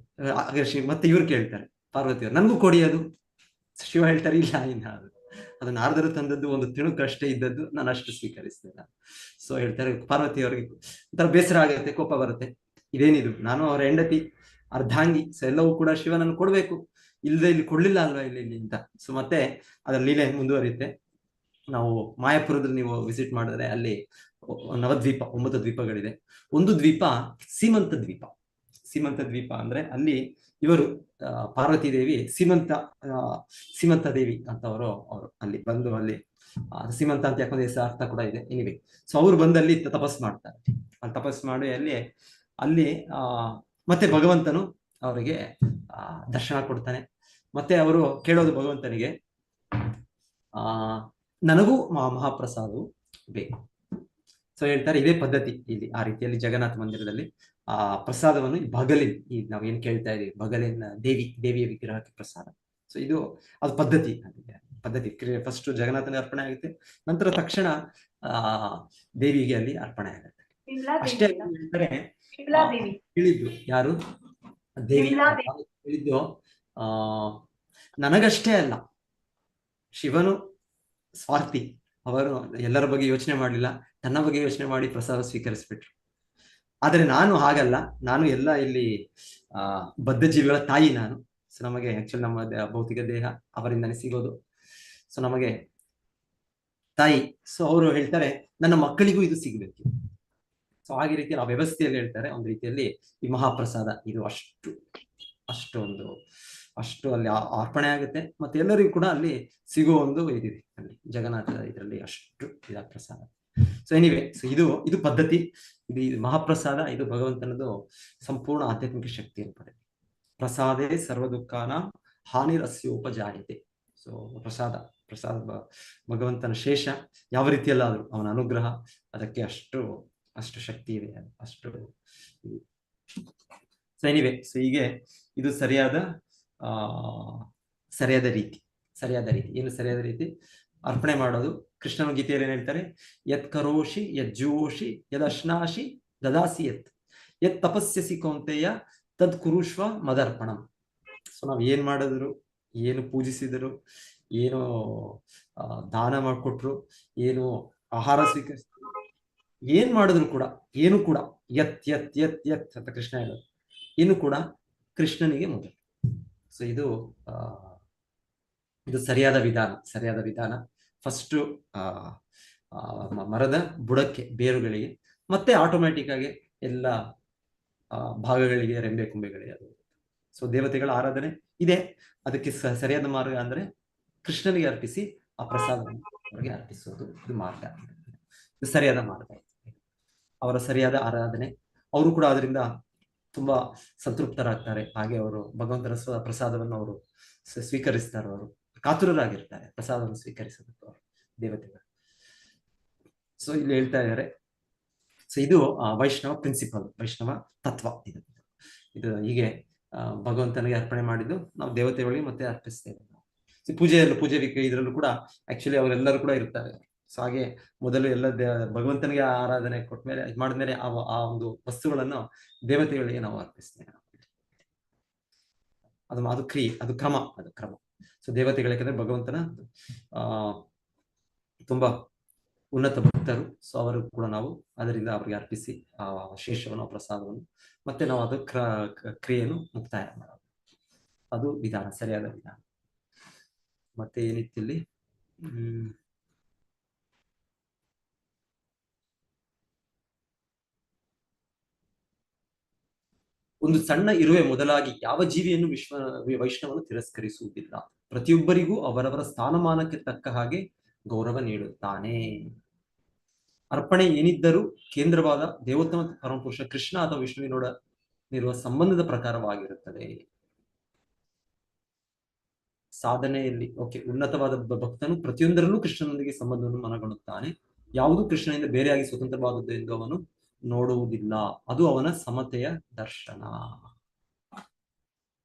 ಹಾಗೆ ಮತ್ತೆ ಇವ್ರು ಕೇಳ್ತಾರೆ ಪಾರ್ವತಿಯವರು, ನನಗೂ ಕೊಡಿ ಅದು. ಶಿವ ಹೇಳ್ತಾರೆ, ಇಲ್ಲ ಅದು ನಾರದರು ತಂದದ್ದು ಒಂದು ತಿಣುಕಷ್ಟೇ ಇದ್ದದ್ದು, ನಾನು ಅಷ್ಟು ಸ್ವೀಕರಿಸ್ತೇನೆ. ಸೊ ಹೇಳ್ತಾರೆ ಪಾರ್ವತಿಯವರಿಗೆ ಒಂಥರ ಬೇಸರ ಆಗುತ್ತೆ, ಕೋಪ ಬರುತ್ತೆ. ಇದೇನಿದು, ನಾನು ಅವರ ಹೆಂಡತಿ, ಅರ್ಧಾಂಗಿ. ಸೊ ಎಲ್ಲವೂ ಕೂಡ ಶಿವನನ್ನು ಕೊಡ್ಬೇಕು, ಇಲ್ಲದೆ ಇಲ್ಲಿ ಕೊಡ್ಲಿಲ್ಲ ಅಲ್ವಾ ಇಲ್ಲಿ ಅಂತ. ಸೊ ಮತ್ತೆ ಅದರ ಲೀಲೆ ಮುಂದುವರಿಯುತ್ತೆ. ನಾವು ಮಾಯಾಪುರದಲ್ಲಿ ನೀವು ವಿಸಿಟ್ ಮಾಡಿದ್ರೆ ಅಲ್ಲಿ ನವದ್ವೀಪ, 9 ದ್ವೀಪಗಳಿದೆ. ಒಂದು ದ್ವೀಪ ಸೀಮಂತ ದ್ವೀಪ. ಸೀಮಂತ ದ್ವೀಪ ಅಂದ್ರೆ ಅಲ್ಲಿ ಇವರು ಪಾರ್ವತಿ ದೇವಿ ಸೀಮಂತ ದೇವಿ ಅಂತ ಅವರು ಅಲ್ಲಿ ಬಂದು, ಅಲ್ಲಿ ಸೀಮಂತ ಅಂತ ಯಾಕಂದ್ರೆ ಹೆಸರು ಅರ್ಥ ಕೂಡ ಇದೆ. ಎನಿವೆ, ಸೊ ಅವ್ರು ಬಂದಲ್ಲಿ ತಪಸ್ ಮಾಡ್ತಾರೆ. ಅಲ್ಲಿ ತಪಸ್ ಮಾಡಿ ಅಲ್ಲಿ ಮತ್ತೆ ಭಗವಂತನು ಅವರಿಗೆ ದರ್ಶನ ಕೊಡ್ತಾನೆ. ಮತ್ತೆ ಅವರು ಕೇಳೋದು ಭಗವಂತನಿಗೆ, ನನಗೂ ಮಹಾಪ್ರಸಾದವು ಬೇಕು. ಸೊ ಹೇಳ್ತಾರೆ, ಇದೇ ಪದ್ಧತಿ ಇಲ್ಲಿ. ಆ ರೀತಿಯಲ್ಲಿ ಜಗನ್ನಾಥ ಮಂದಿರದಲ್ಲಿ ಆ ಪ್ರಸಾದವನ್ನು ಬಗಲಿನ, ನಾವೇನ್ ಕೇಳ್ತಾ ಇದೀವಿ, ಬಗಲಿನ ದೇವಿಯ ವಿಗ್ರಹಕ್ಕೆ ಪ್ರಸಾದ. ಸೊ ಅದು ಪದ್ಧತಿ. ಫಸ್ಟ್ ಜಗನ್ನಾಥನಿಗೆ ಅರ್ಪಣೆ ಆಗುತ್ತೆ, ನಂತರ ತಕ್ಷಣ ದೇವಿಗೆ ಅಲ್ಲಿ ಅರ್ಪಣೆ ಆಗುತ್ತೆ. ಅಷ್ಟೇ ಹೇಳ್ತಾರೆ, ಹೇಳಿದ್ದು ಯಾರು? ದೇವಿ ಹೇಳಿದ್ದು ನನಗಷ್ಟೇ ಅಲ್ಲ, ಶಿವನು ಸ್ವಾರ್ಥಿ, ಅವರು ಎಲ್ಲರ ಬಗ್ಗೆ ಯೋಚನೆ ಮಾಡಲಿಲ್ಲ, ತನ್ನ ಬಗ್ಗೆ ಯೋಚನೆ ಮಾಡಿ ಪ್ರಸಾದ ಸ್ವೀಕರಿಸ್ಬಿಟ್ರು. ಆದ್ರೆ ನಾನು ಹಾಗಲ್ಲ, ನಾನು ಎಲ್ಲ ಇಲ್ಲಿ ಬದ್ಧ ಜೀವಿಗಳ ತಾಯಿ ನಾನು. ಸೊ ನಮಗೆ ಆಕ್ಚುಲಿ ನಮ್ಮ ಭೌತಿಕ ದೇಹ ಅವರಿಂದನೇ ಸಿಗೋದು. ಸೊ ನಮಗೆ ತಾಯಿ. ಸೊ ಅವರು ಹೇಳ್ತಾರೆ, ನನ್ನ ಮಕ್ಕಳಿಗೂ ಇದು ಸಿಗಬೇಕು. ಸೊ ಹಾಗೆ ರೀತಿಯಲ್ಲಿ ಆ ವ್ಯವಸ್ಥೆಯಲ್ಲಿ ಹೇಳ್ತಾರೆ, ಒಂದು ರೀತಿಯಲ್ಲಿ ಈ ಮಹಾಪ್ರಸಾದ ಇದು ಅಷ್ಟು ಅಲ್ಲಿ ಅರ್ಪಣೆ ಆಗುತ್ತೆ. ಮತ್ತೆ ಎಲ್ಲರಿಗೂ ಕೂಡ ಅಲ್ಲಿ ಸಿಗೋ ಒಂದು ಇದಿದೆ ಅಲ್ಲಿ ಜಗನ್ನಾಥ ಇದರಲ್ಲಿ, ಅಷ್ಟು ಇದ ಪ್ರಸಾದ. ಸೊ ಎನಿವೆ, ಸೊ ಇದು ಪದ್ಧತಿ. ಇದು ಮಹಾಪ್ರಸಾದ, ಇದು ಭಗವಂತನದು ಸಂಪೂರ್ಣ ಆಧ್ಯಾತ್ಮಿಕ ಶಕ್ತಿಯನ್ನು ಪಡೆದಿದೆ. ಪ್ರಸಾದೇ ಸರ್ವ ದುಃಖಾನ ಹಾನಿರಸ್ಯೋಪಜಾಯತೆ. ಸೊ ಪ್ರಸಾದ ಭಗವಂತನ ಶೇಷ, ಯಾವ ರೀತಿಯಲ್ಲಾದ್ರೂ ಅವನ ಅನುಗ್ರಹ, ಅದಕ್ಕೆ ಅಷ್ಟು ಶಕ್ತಿ ಇದೆ, ಅಷ್ಟು. ಸೊ ಎನಿವೆ, ಸೊ ಹೀಗೆ ಇದು ಸರಿಯಾದ ರೀತಿ. ಏನು ಸರಿಯಾದ ರೀತಿ? ಅರ್ಪಣೆ ಮಾಡೋದು. ಕೃಷ್ಣನ ಗೀತೆಯಲ್ಲಿ ಏನ್ ಹೇಳ್ತಾರೆ? ಯತ್ ಕರೋಷಿ ಯಜ್ಜುವೋಷಿ ಯದಶ್ನಾಶಿ ದದಾಸಿ ಯತ್ ತಪಸ್ಯಸಿ ಕೌಂತೆಯ ತದ್ ಕುರುಷ್ವ ಮದರ್ಪಣಂ. ಸೊ ನಾವ್ ಏನ್ ಮಾಡಿದ್ರು, ಏನು ಪೂಜಿಸಿದ್ರು, ಏನು ದಾನ ಮಾಡಿಕೊಟ್ರು, ಏನು ಆಹಾರ ಸ್ವೀಕರಿಸಿದ್ರು, ಏನ್ ಮಾಡಿದ್ರು ಕೂಡ ಏನು ಕೂಡ ಯತ್ ಯತ್ ಯತ್ ಯತ್ ಅಂತ ಕೃಷ್ಣ ಹೇಳೋದು, ಏನು ಕೂಡ ಕೃಷ್ಣನಿಗೆ ಮೊದಲು. ಸೊ ಇದು ಸರಿಯಾದ ವಿಧಾನ. ಫಸ್ಟ್ ಮರದ ಬುಡಕ್ಕೆ, ಬೇರುಗಳಿಗೆ, ಮತ್ತೆ ಆಟೋಮ್ಯಾಟಿಕ್ ಆಗಿ ಎಲ್ಲ ಭಾಗಗಳಿಗೆ, ರೆಂಬೆ ಕೊಂಬೆಗಳಿಗೆ ಅದು. ಸೊ ದೇವತೆಗಳ ಆರಾಧನೆ ಇದೆ. ಅದಕ್ಕೆ ಸರಿಯಾದ ಮಾರ್ಗ ಅಂದ್ರೆ ಕೃಷ್ಣನಿಗೆ ಅರ್ಪಿಸಿ ಆ ಪ್ರಸಾದವನ್ನು ಅವರಿಗೆ ಅರ್ಪಿಸೋದು. ಇದು ಮಾರ್ಗ, ಇದು ಸರಿಯಾದ ಮಾರ್ಗ. ಅವರ ಸರಿಯಾದ ಆರಾಧನೆ, ಅವರು ಕೂಡ ಅದರಿಂದ ತುಂಬಾ ಸಂತೃಪ್ತರಾಗ್ತಾರೆ. ಹಾಗೆ ಅವರು ಭಗವಂತನ ಪ್ರಸಾದವನ್ನು ಅವರು ಸ್ವೀಕರಿಸ್ತಾರೆ. ಅವರು ಕಾತುರರಾಗಿರ್ತಾರೆ ಪ್ರಸಾದವನ್ನು ಸ್ವೀಕರಿಸಬೇಕು ಅವರು ದೇವತೆಗಳು. ಸೊ ಇಲ್ಲಿ ಹೇಳ್ತಾ ಇದ್ದಾರೆ. ಸೊ ಇದು ವೈಷ್ಣವ ಪ್ರಿನ್ಸಿಪಲ್, ವೈಷ್ಣವ ತತ್ವ. ಇದು ಹೀಗೆ ಭಗವಂತನಿಗೆ ಅರ್ಪಣೆ ಮಾಡಿದ್ದು ನಾವು ದೇವತೆಗಳಿಗೆ ಮತ್ತೆ ಅರ್ಪಿಸ್ತೇವೆ. ಪೂಜೆ ಇದರಲ್ಲೂ ಕೂಡ ಆಕ್ಚುಲಿ ಅವರೆಲ್ಲರೂ ಕೂಡ ಇರ್ತಾರೆ. ಸೊ ಹಾಗೆ ಮೊದಲು ಎಲ್ಲ ಭಗವಂತನಿಗೆ ಆರಾಧನೆ ಕೊಟ್ಮೇಲೆ ಇದು ಮಾಡಿದ್ಮೇಲೆ ಆ ಒಂದು ವಸ್ತುಗಳನ್ನು ದೇವತೆಗಳಿಗೆ ನಾವು ಅರ್ಪಿಸ್ತೇವೆ. ಅದು ಕ್ರಿಯೆ, ಅದು ಕ್ರಮ. ಸೊ ದೇವತೆಗಳಿಗೆ ಭಗವಂತನ ತುಂಬಾ ಉನ್ನತ ಭಕ್ತರು. ಸೊ ಅವರು ಕೂಡ ನಾವು ಅದರಿಂದ ಅವರಿಗೆ ಅರ್ಪಿಸಿ ಆ ಶೇಷವನ್ನು, ಪ್ರಸಾದವನ್ನು ಮತ್ತೆ ನಾವು ಅದು ಕ್ರಿಯೆಯನ್ನು ಮುಕ್ತಾಯ ಮಾಡೋದು. ಅದು ವಿಧಾನ, ಸರಿಯಾದ ವಿಧಾನ. ಮತ್ತೆ ಏನಿತ್ತಿಲ್ಲಿ ಒಂದು ಸಣ್ಣ ಇರುವೆ ಮೊದಲಾಗಿ ಯಾವ ಜೀವಿಯನ್ನು ವೈಷ್ಣವನು ತಿರಸ್ಕರಿಸುವುದಿಲ್ಲ. ಪ್ರತಿಯೊಬ್ಬರಿಗೂ ಅವರವರ ಸ್ಥಾನಮಾನಕ್ಕೆ ತಕ್ಕ ಹಾಗೆ ಗೌರವ ನೀಡುತ್ತಾನೆ. ಅರ್ಪಣೆ ಏನಿದ್ದರೂ ಕೇಂದ್ರವಾದ ದೇವೋತ್ತಮ ಪರಮಪುರುಷ ಕೃಷ್ಣ ಅಥವಾ ವಿಷ್ಣುವಿನೊಡನಿರುವ ಸಂಬಂಧದ ಪ್ರಕಾರವಾಗಿರುತ್ತದೆ. ಸಾಧನೆಯಲ್ಲಿ ಉನ್ನತವಾದ ಭಕ್ತನು ಪ್ರತಿಯೊಂದರಲ್ಲೂ ಕೃಷ್ಣನೊಂದಿಗೆ ಸಂಬಂಧವನ್ನು ಮನಗಣುತ್ತಾನೆ. ಯಾವುದು ಕೃಷ್ಣನಿಂದ ಬೇರೆಯಾಗಿ ಸ್ವತಂತ್ರವಾದದ್ದು ಎಂದು ಅವನು ನೋಡುವುದಿಲ್ಲ. ಅದು ಅವನ ಸಮತೆಯ ದರ್ಶನ.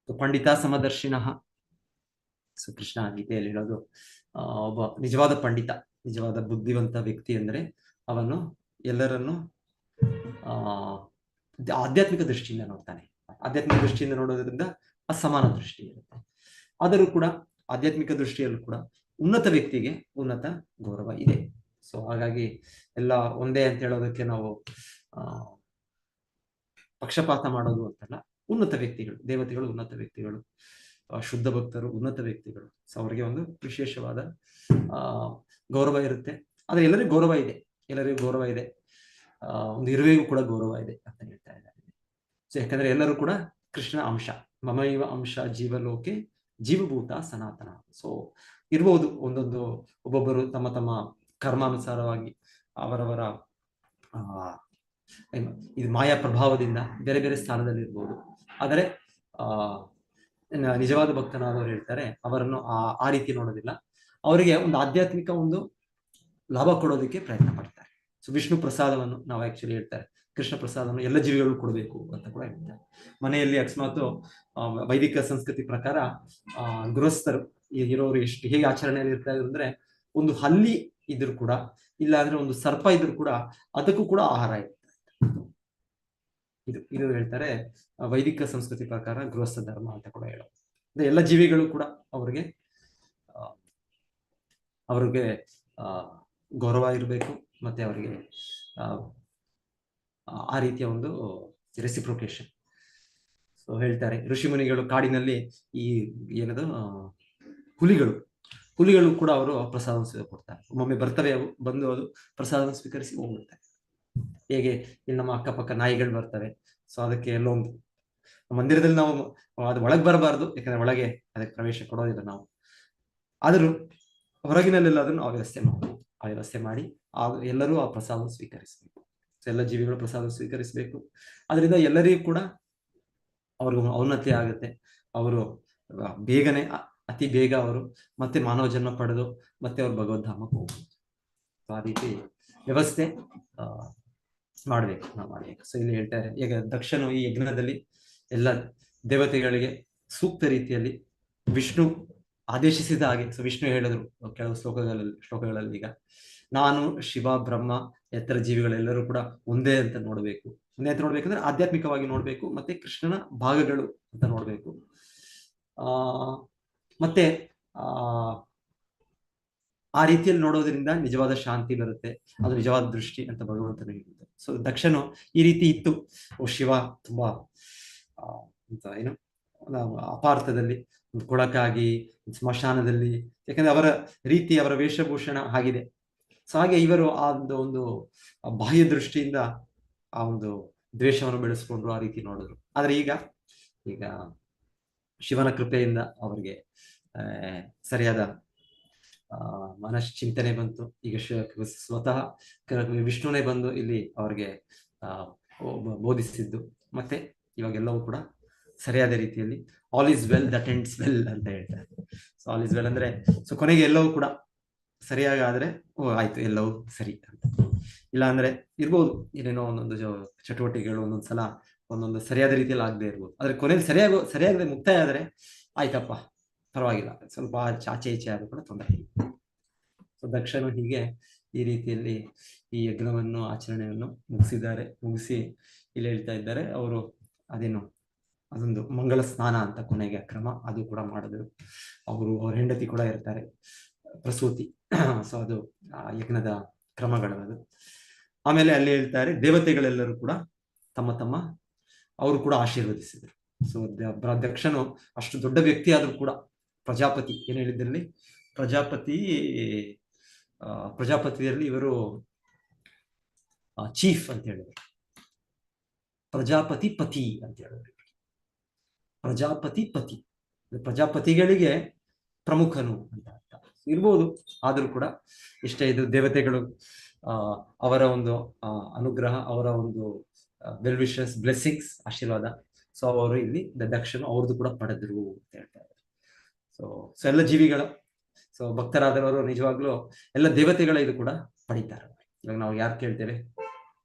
ಪಂಡಿತ ಸಮದರ್ಶಿನಃ. ಸೊ ಕೃಷ್ಣ ಗೀತೆಯಲ್ಲಿ ಹೇಳೋದು ಒಬ್ಬ ನಿಜವಾದ ಪಂಡಿತ, ನಿಜವಾದ ಬುದ್ಧಿವಂತ ವ್ಯಕ್ತಿ ಅಂದ್ರೆ ಅವನು ಎಲ್ಲರನ್ನು ಆಧ್ಯಾತ್ಮಿಕ ದೃಷ್ಟಿಯಿಂದ ನೋಡ್ತಾನೆ. ಆಧ್ಯಾತ್ಮಿಕ ದೃಷ್ಟಿಯಿಂದ ನೋಡೋದ್ರಿಂದ ಅಸಮಾನ ದೃಷ್ಟಿ ಇರುತ್ತೆ. ಆದರೂ ಕೂಡ ಆಧ್ಯಾತ್ಮಿಕ ದೃಷ್ಟಿಯಲ್ಲೂ ಕೂಡ ಉನ್ನತ ವ್ಯಕ್ತಿಗೆ ಉನ್ನತ ಗೌರವ ಇದೆ. ಸೊ ಹಾಗಾಗಿ ಎಲ್ಲ ಒಂದೇ ಅಂತ ಹೇಳೋದಕ್ಕೆ ನಾವು ಪಕ್ಷಪಾತ ಮಾಡೋದು ಅಂತಲ್ಲ. ಉನ್ನತ ವ್ಯಕ್ತಿಗಳು, ದೇವತೆಗಳು ಉನ್ನತ ವ್ಯಕ್ತಿಗಳು, ಶುದ್ಧ ಭಕ್ತರು ಉನ್ನತ ವ್ಯಕ್ತಿಗಳು. ಸೊ ಅವರಿಗೆ ಒಂದು ವಿಶೇಷವಾದ ಗೌರವ ಇರುತ್ತೆ. ಆದ್ರೆ ಎಲ್ಲರಿಗೂ ಗೌರವ ಇದೆ, ಒಂದು ಇರುವೆಗೂ ಕೂಡ ಗೌರವ ಇದೆ ಅಂತ ಹೇಳ್ತಾ ಇದ್ದಾರೆ. ಸೊ ಯಾಕಂದ್ರೆ ಎಲ್ಲರೂ ಕೂಡ ಕೃಷ್ಣ ಅಂಶ. ಮಮೈವ ಅಂಶ ಜೀವಲೋಕೆ ಜೀವಭೂತ ಸನಾತನ. ಸೊ ಇರ್ಬೋದು ಒಬ್ಬೊಬ್ಬರು ತಮ್ಮ ತಮ್ಮ ಕರ್ಮಾನುಸಾರವಾಗಿ ಅವರವರ ಇದು ಮಾಯಾ ಪ್ರಭಾವದಿಂದ ಬೇರೆ ಬೇರೆ ಸ್ಥಾನದಲ್ಲಿ ಇರ್ಬೋದು. ಆದರೆ ನಿಜವಾದ ಭಕ್ತನಾದವರು ಹೇಳ್ತಾರೆ ಅವರನ್ನು ಆ ರೀತಿ ನೋಡೋದಿಲ್ಲ. ಅವರಿಗೆ ಒಂದು ಆಧ್ಯಾತ್ಮಿಕ ಒಂದು ಲಾಭ ಕೊಡೋದಕ್ಕೆ ಪ್ರಯತ್ನ ಪಡ್ತಾರೆ. ಸೊ ವಿಷ್ಣು ಪ್ರಸಾದವನ್ನು ನಾವು ಆಕ್ಚುಲಿ ಹೇಳ್ತಾರೆ, ಕೃಷ್ಣ ಪ್ರಸಾದವನ್ನು ಎಲ್ಲ ಜೀವಿಗಳು ಕೊಡಬೇಕು ಅಂತ ಕೂಡ ಹೇಳ್ತಾರೆ. ಮನೆಯಲ್ಲಿ ಅಕಸ್ಮಾತ್ ವೈದಿಕ ಸಂಸ್ಕೃತಿ ಪ್ರಕಾರ ಗೃಹಸ್ಥರು ಇರೋರು ಹೇಗೆ ಆಚರಣೆಯಲ್ಲಿ ಇರ್ತಾ ಇದ್ರು ಅಂದ್ರೆ, ಒಂದು ಹಲ್ಲಿ ಇದ್ರು ಕೂಡ, ಇಲ್ಲ ಅಂದ್ರೆ ಒಂದು ಸರ್ಪ ಇದ್ರು ಕೂಡ ಅದಕ್ಕೂ ಕೂಡ ಆಹಾರ ಇರುತ್ತೆ. ಇದು ಹೇಳ್ತಾರೆ ವೈದಿಕ ಸಂಸ್ಕೃತಿ ಪ್ರಕಾರ ಗೃಹಸ್ಥ ಧರ್ಮ ಅಂತ ಕೂಡ ಹೇಳೋದು. ಅಂದ್ರೆ ಎಲ್ಲ ಜೀವಿಗಳು ಕೂಡ ಅವ್ರಿಗೆ ಗೌರವ ಇರಬೇಕು, ಮತ್ತೆ ಅವರಿಗೆ ಆ ರೀತಿಯ ಒಂದು ರೆಸಿಪ್ರೊಕೇಶನ್. ಸೊ ಹೇಳ್ತಾರೆ ಋಷಿಮುನಿಗಳು ಕಾಡಿನಲ್ಲಿ ಈ ಏನದು ಹುಲಿಗಳು ಕೂಡ ಅವರು ಪ್ರಸಾದ ಕೊಡ್ತಾರೆ. ಒಮ್ಮೊಮ್ಮೆ ಬರ್ತವೆ, ಬಂದು ಅದು ಪ್ರಸಾದ ಸ್ವೀಕರಿಸಿ ಹೋಗ್ಬಿಡ್ತಾರೆ. ಹೇಗೆ ಇಲ್ಲಿ ನಮ್ಮ ಅಕ್ಕಪಕ್ಕ ನಾಯಿಗಳು ಬರ್ತವೆ. ಸೊ ಅದಕ್ಕೆ ಎಲ್ಲೊಂದು ಮಂದಿರದಲ್ಲಿ ನಾವು ಅದು ಒಳಗೆ ಬರಬಾರ್ದು, ಯಾಕಂದ್ರೆ ಒಳಗೆ ಅದಕ್ಕೆ ಪ್ರವೇಶ ಕೊಡೋದಿಲ್ಲ ನಾವು. ಆದರೂ ಹೊರಗಿನಲ್ಲೆಲ್ಲ ಅದನ್ನು ವ್ಯವಸ್ಥೆ ಮಾಡಿ ಎಲ್ಲರೂ ಆ ಪ್ರಸಾದ ಸ್ವೀಕರಿಸಬೇಕು. ಎಲ್ಲ ಜೀವಿಗಳು ಪ್ರಸಾದ ಸ್ವೀಕರಿಸಬೇಕು. ಅದರಿಂದ ಎಲ್ಲರಿಗೂ ಕೂಡ ಅವ್ರಿಗೂ ಔನ್ನತಿ ಆಗುತ್ತೆ. ಅವರು ಬೇಗನೆ, ಅತಿ ಬೇಗ ಅವರು ಮತ್ತೆ ಮಾನವ ಜನ್ಮ ಪಡೆದು ಮತ್ತೆ ಅವ್ರು ಭಗವದ್ಧಾಮಕ್ಕೆ ಹೋಗ್ಬೋದು. ಆ ರೀತಿ ವ್ಯವಸ್ಥೆ ನಾವು ಮಾಡ್ಬೇಕು. ಸೊ ಇಲ್ಲಿ ಹೇಳ್ತಾರೆ, ಈಗ ದಕ್ಷನು ಈ ಯಜ್ಞದಲ್ಲಿ ಎಲ್ಲ ದೇವತೆಗಳಿಗೆ ಸೂಕ್ತ ರೀತಿಯಲ್ಲಿ ವಿಷ್ಣು ಆದೇಶಿಸಿದ ಹಾಗೆ, ಸೊ ವಿಷ್ಣು ಹೇಳಿದ್ರು ಕೆಲವು ಶ್ಲೋಕಗಳಲ್ಲಿ ಈಗ ನಾನು ಶಿವ ಬ್ರಹ್ಮ ಎತ್ತರ ಜೀವಿಗಳೆಲ್ಲರೂ ಕೂಡ ಒಂದೇ ಅಂತ ನೋಡ್ಬೇಕು. ಒಂದೇ ಅಂತ ನೋಡ್ಬೇಕಂದ್ರೆ ಆಧ್ಯಾತ್ಮಿಕವಾಗಿ ನೋಡ್ಬೇಕು, ಮತ್ತೆ ಕೃಷ್ಣನ ಭಾಗಗಳು ಅಂತ ನೋಡ್ಬೇಕು. ಮತ್ತೆ ಆ ರೀತಿಯಲ್ಲಿ ನೋಡೋದ್ರಿಂದ ನಿಜವಾದ ಶಾಂತಿ ಬರುತ್ತೆ. ಅದು ನಿಜವಾದ ದೃಷ್ಟಿ ಅಂತ ಭಗವಂತನ ಹೇಳಿದ್ದಾರೆ. ಸೊ ದಕ್ಷನು ಈ ರೀತಿ ಇತ್ತು. ಶಿವ ತುಂಬಾ ಏನು ಅಪಾರ್ಥದಲ್ಲಿ ಒಂದು ಕೊಳಕಾಗಿ ಸ್ಮಶಾನದಲ್ಲಿ, ಯಾಕಂದ್ರೆ ಅವರ ರೀತಿ, ಅವರ ವೇಷಭೂಷಣ ಆಗಿದೆ. ಸೊ ಹಾಗೆ ಇವರು ಆ ಒಂದು ಬಾಹ್ಯ ದೃಷ್ಟಿಯಿಂದ ಆ ಒಂದು ದ್ವೇಷವನ್ನು ಬೆಳೆಸ್ಕೊಂಡ್ರು, ಆ ರೀತಿ ನೋಡಿದ್ರು. ಆದ್ರೆ ಈಗ ಶಿವನ ಕೃಪೆಯಿಂದ ಅವರಿಗೆ ಸರಿಯಾದ ಮನಶ್ಚಿಂತನೆ ಬಂತು. ಈಗ ಸ್ವತಃ ವಿಷ್ಣುನೇ ಬಂದು ಇಲ್ಲಿ ಅವ್ರಿಗೆ ಬೋಧಿಸಿದ್ದು. ಮತ್ತೆ ಇವಾಗೆಲ್ಲವೂ ಕೂಡ ಸರಿಯಾದ ರೀತಿಯಲ್ಲಿ all is well that ends well ಅಂತ ಹೇಳ್ತಾರೆ. ಸೊ ಆಲ್ ಇಸ್ ವೆಲ್ ಅಂದ್ರೆ ಸೊ ಕೊನೆಗೆ ಎಲ್ಲವೂ ಕೂಡ ಸರಿಯಾಗಿ ಆದ್ರೆ ಆಯ್ತು, ಎಲ್ಲವೂ ಸರಿ ಅಂತ. ಇಲ್ಲ ಅಂದ್ರೆ ಇರ್ಬೋದು ಏನೇನೋ ಒಂದೊಂದು ಚಟುವಟಿಕೆಗಳು ಒಂದೊಂದ್ಸಲ ಒಂದೊಂದು ಸರಿಯಾದ ರೀತಿಯಲ್ಲಿ ಆಗದೆ ಇರ್ಬೋದು. ಆದ್ರೆ ಕೊನೆಯಲ್ಲಿ ಸರಿಯಾಗದೆ ಮುಕ್ತಾಯ ಆದರೆ ಆಯ್ತಪ್ಪ ಪರವಾಗಿಲ್ಲ, ಸ್ವಲ್ಪ ಆಚೆ ಈಚೆ ಆದ್ರೂ ಕೂಡ ತೊಂದರೆ ಇಲ್ಲ. ಸೊ ದಕ್ಷನು ಹೀಗೆ ಈ ರೀತಿಯಲ್ಲಿ ಈ ಯಜ್ಞವನ್ನು ಆಚರಣೆಯನ್ನು ಮುಗಿಸಿ ಇಲ್ಲಿ ಹೇಳ್ತಾ ಇದ್ದಾರೆ ಅವರು ಅದೊಂದು ಮಂಗಲ ಸ್ನಾನ ಅಂತ ಕೊನೆಗೆ ಕ್ರಮ ಅದು ಕೂಡ ಮಾಡಿದ್ರು. ಅವ್ರ ಹೆಂಡತಿ ಕೂಡ ಇರ್ತಾರೆ, ಪ್ರಸೂತಿ. ಸೊ ಅದು ಯಜ್ಞದ ಕ್ರಮಗಳದು. ಆಮೇಲೆ ಅಲ್ಲಿ ಹೇಳ್ತಾರೆ ದೇವತೆಗಳೆಲ್ಲರೂ ಕೂಡ ತಮ್ಮ ಅವರು ಕೂಡ ಆಶೀರ್ವದಿಸಿದರು. ಸೊ ದಕ್ಷನು ಅಷ್ಟು ದೊಡ್ಡ ವ್ಯಕ್ತಿ ಆದ್ರೂ ಕೂಡ ಪ್ರಜಾಪತಿ ಏನ್ ಹೇಳಿದ್ರಲ್ಲಿ ಪ್ರಜಾಪತಿಯಲ್ಲಿ ಇವರು ಚೀಫ್ ಅಂತ ಹೇಳಿದ್ರು. ಪ್ರಜಾಪತಿ ಪತಿ ಅಂತ ಹೇಳಿದ್ರು. ಪ್ರಜಾಪತಿ ಪತಿ, ಪ್ರಜಾಪತಿಗಳಿಗೆ ಪ್ರಮುಖನು ಅಂತ ಅರ್ಥ ಇರ್ಬೋದು. ಆದ್ರೂ ಕೂಡ ಇಷ್ಟೇ, ಇದು ದೇವತೆಗಳು ಅವರ ಒಂದು ಅನುಗ್ರಹ, ಅವರ ಒಂದು ವೆಲ್ ವಿಶಸ್, ಬ್ಲೆಸ್ಸಿಂಗ್ಸ್, ಆಶೀರ್ವಾದ. ಸೊ ಅವರು ಇಲ್ಲಿ ದಕ್ಷನು ಅವ್ರದ್ದು ಕೂಡ ಪಡೆದ್ರು ಅಂತ ಹೇಳ್ತಾ ಇದ್ದಾರೆ. ಸೊ ಎಲ್ಲ ಜೀವಿಗಳ, ಸೊ ಭಕ್ತರಾದವರು ನಿಜವಾಗ್ಲೂ ಎಲ್ಲ ದೇವತೆಗಳ ಇದು ಕೂಡ ಪಡಿತಾರೆ. ಇವಾಗ ನಾವು ಯಾರು ಕೇಳ್ತೇವೆ,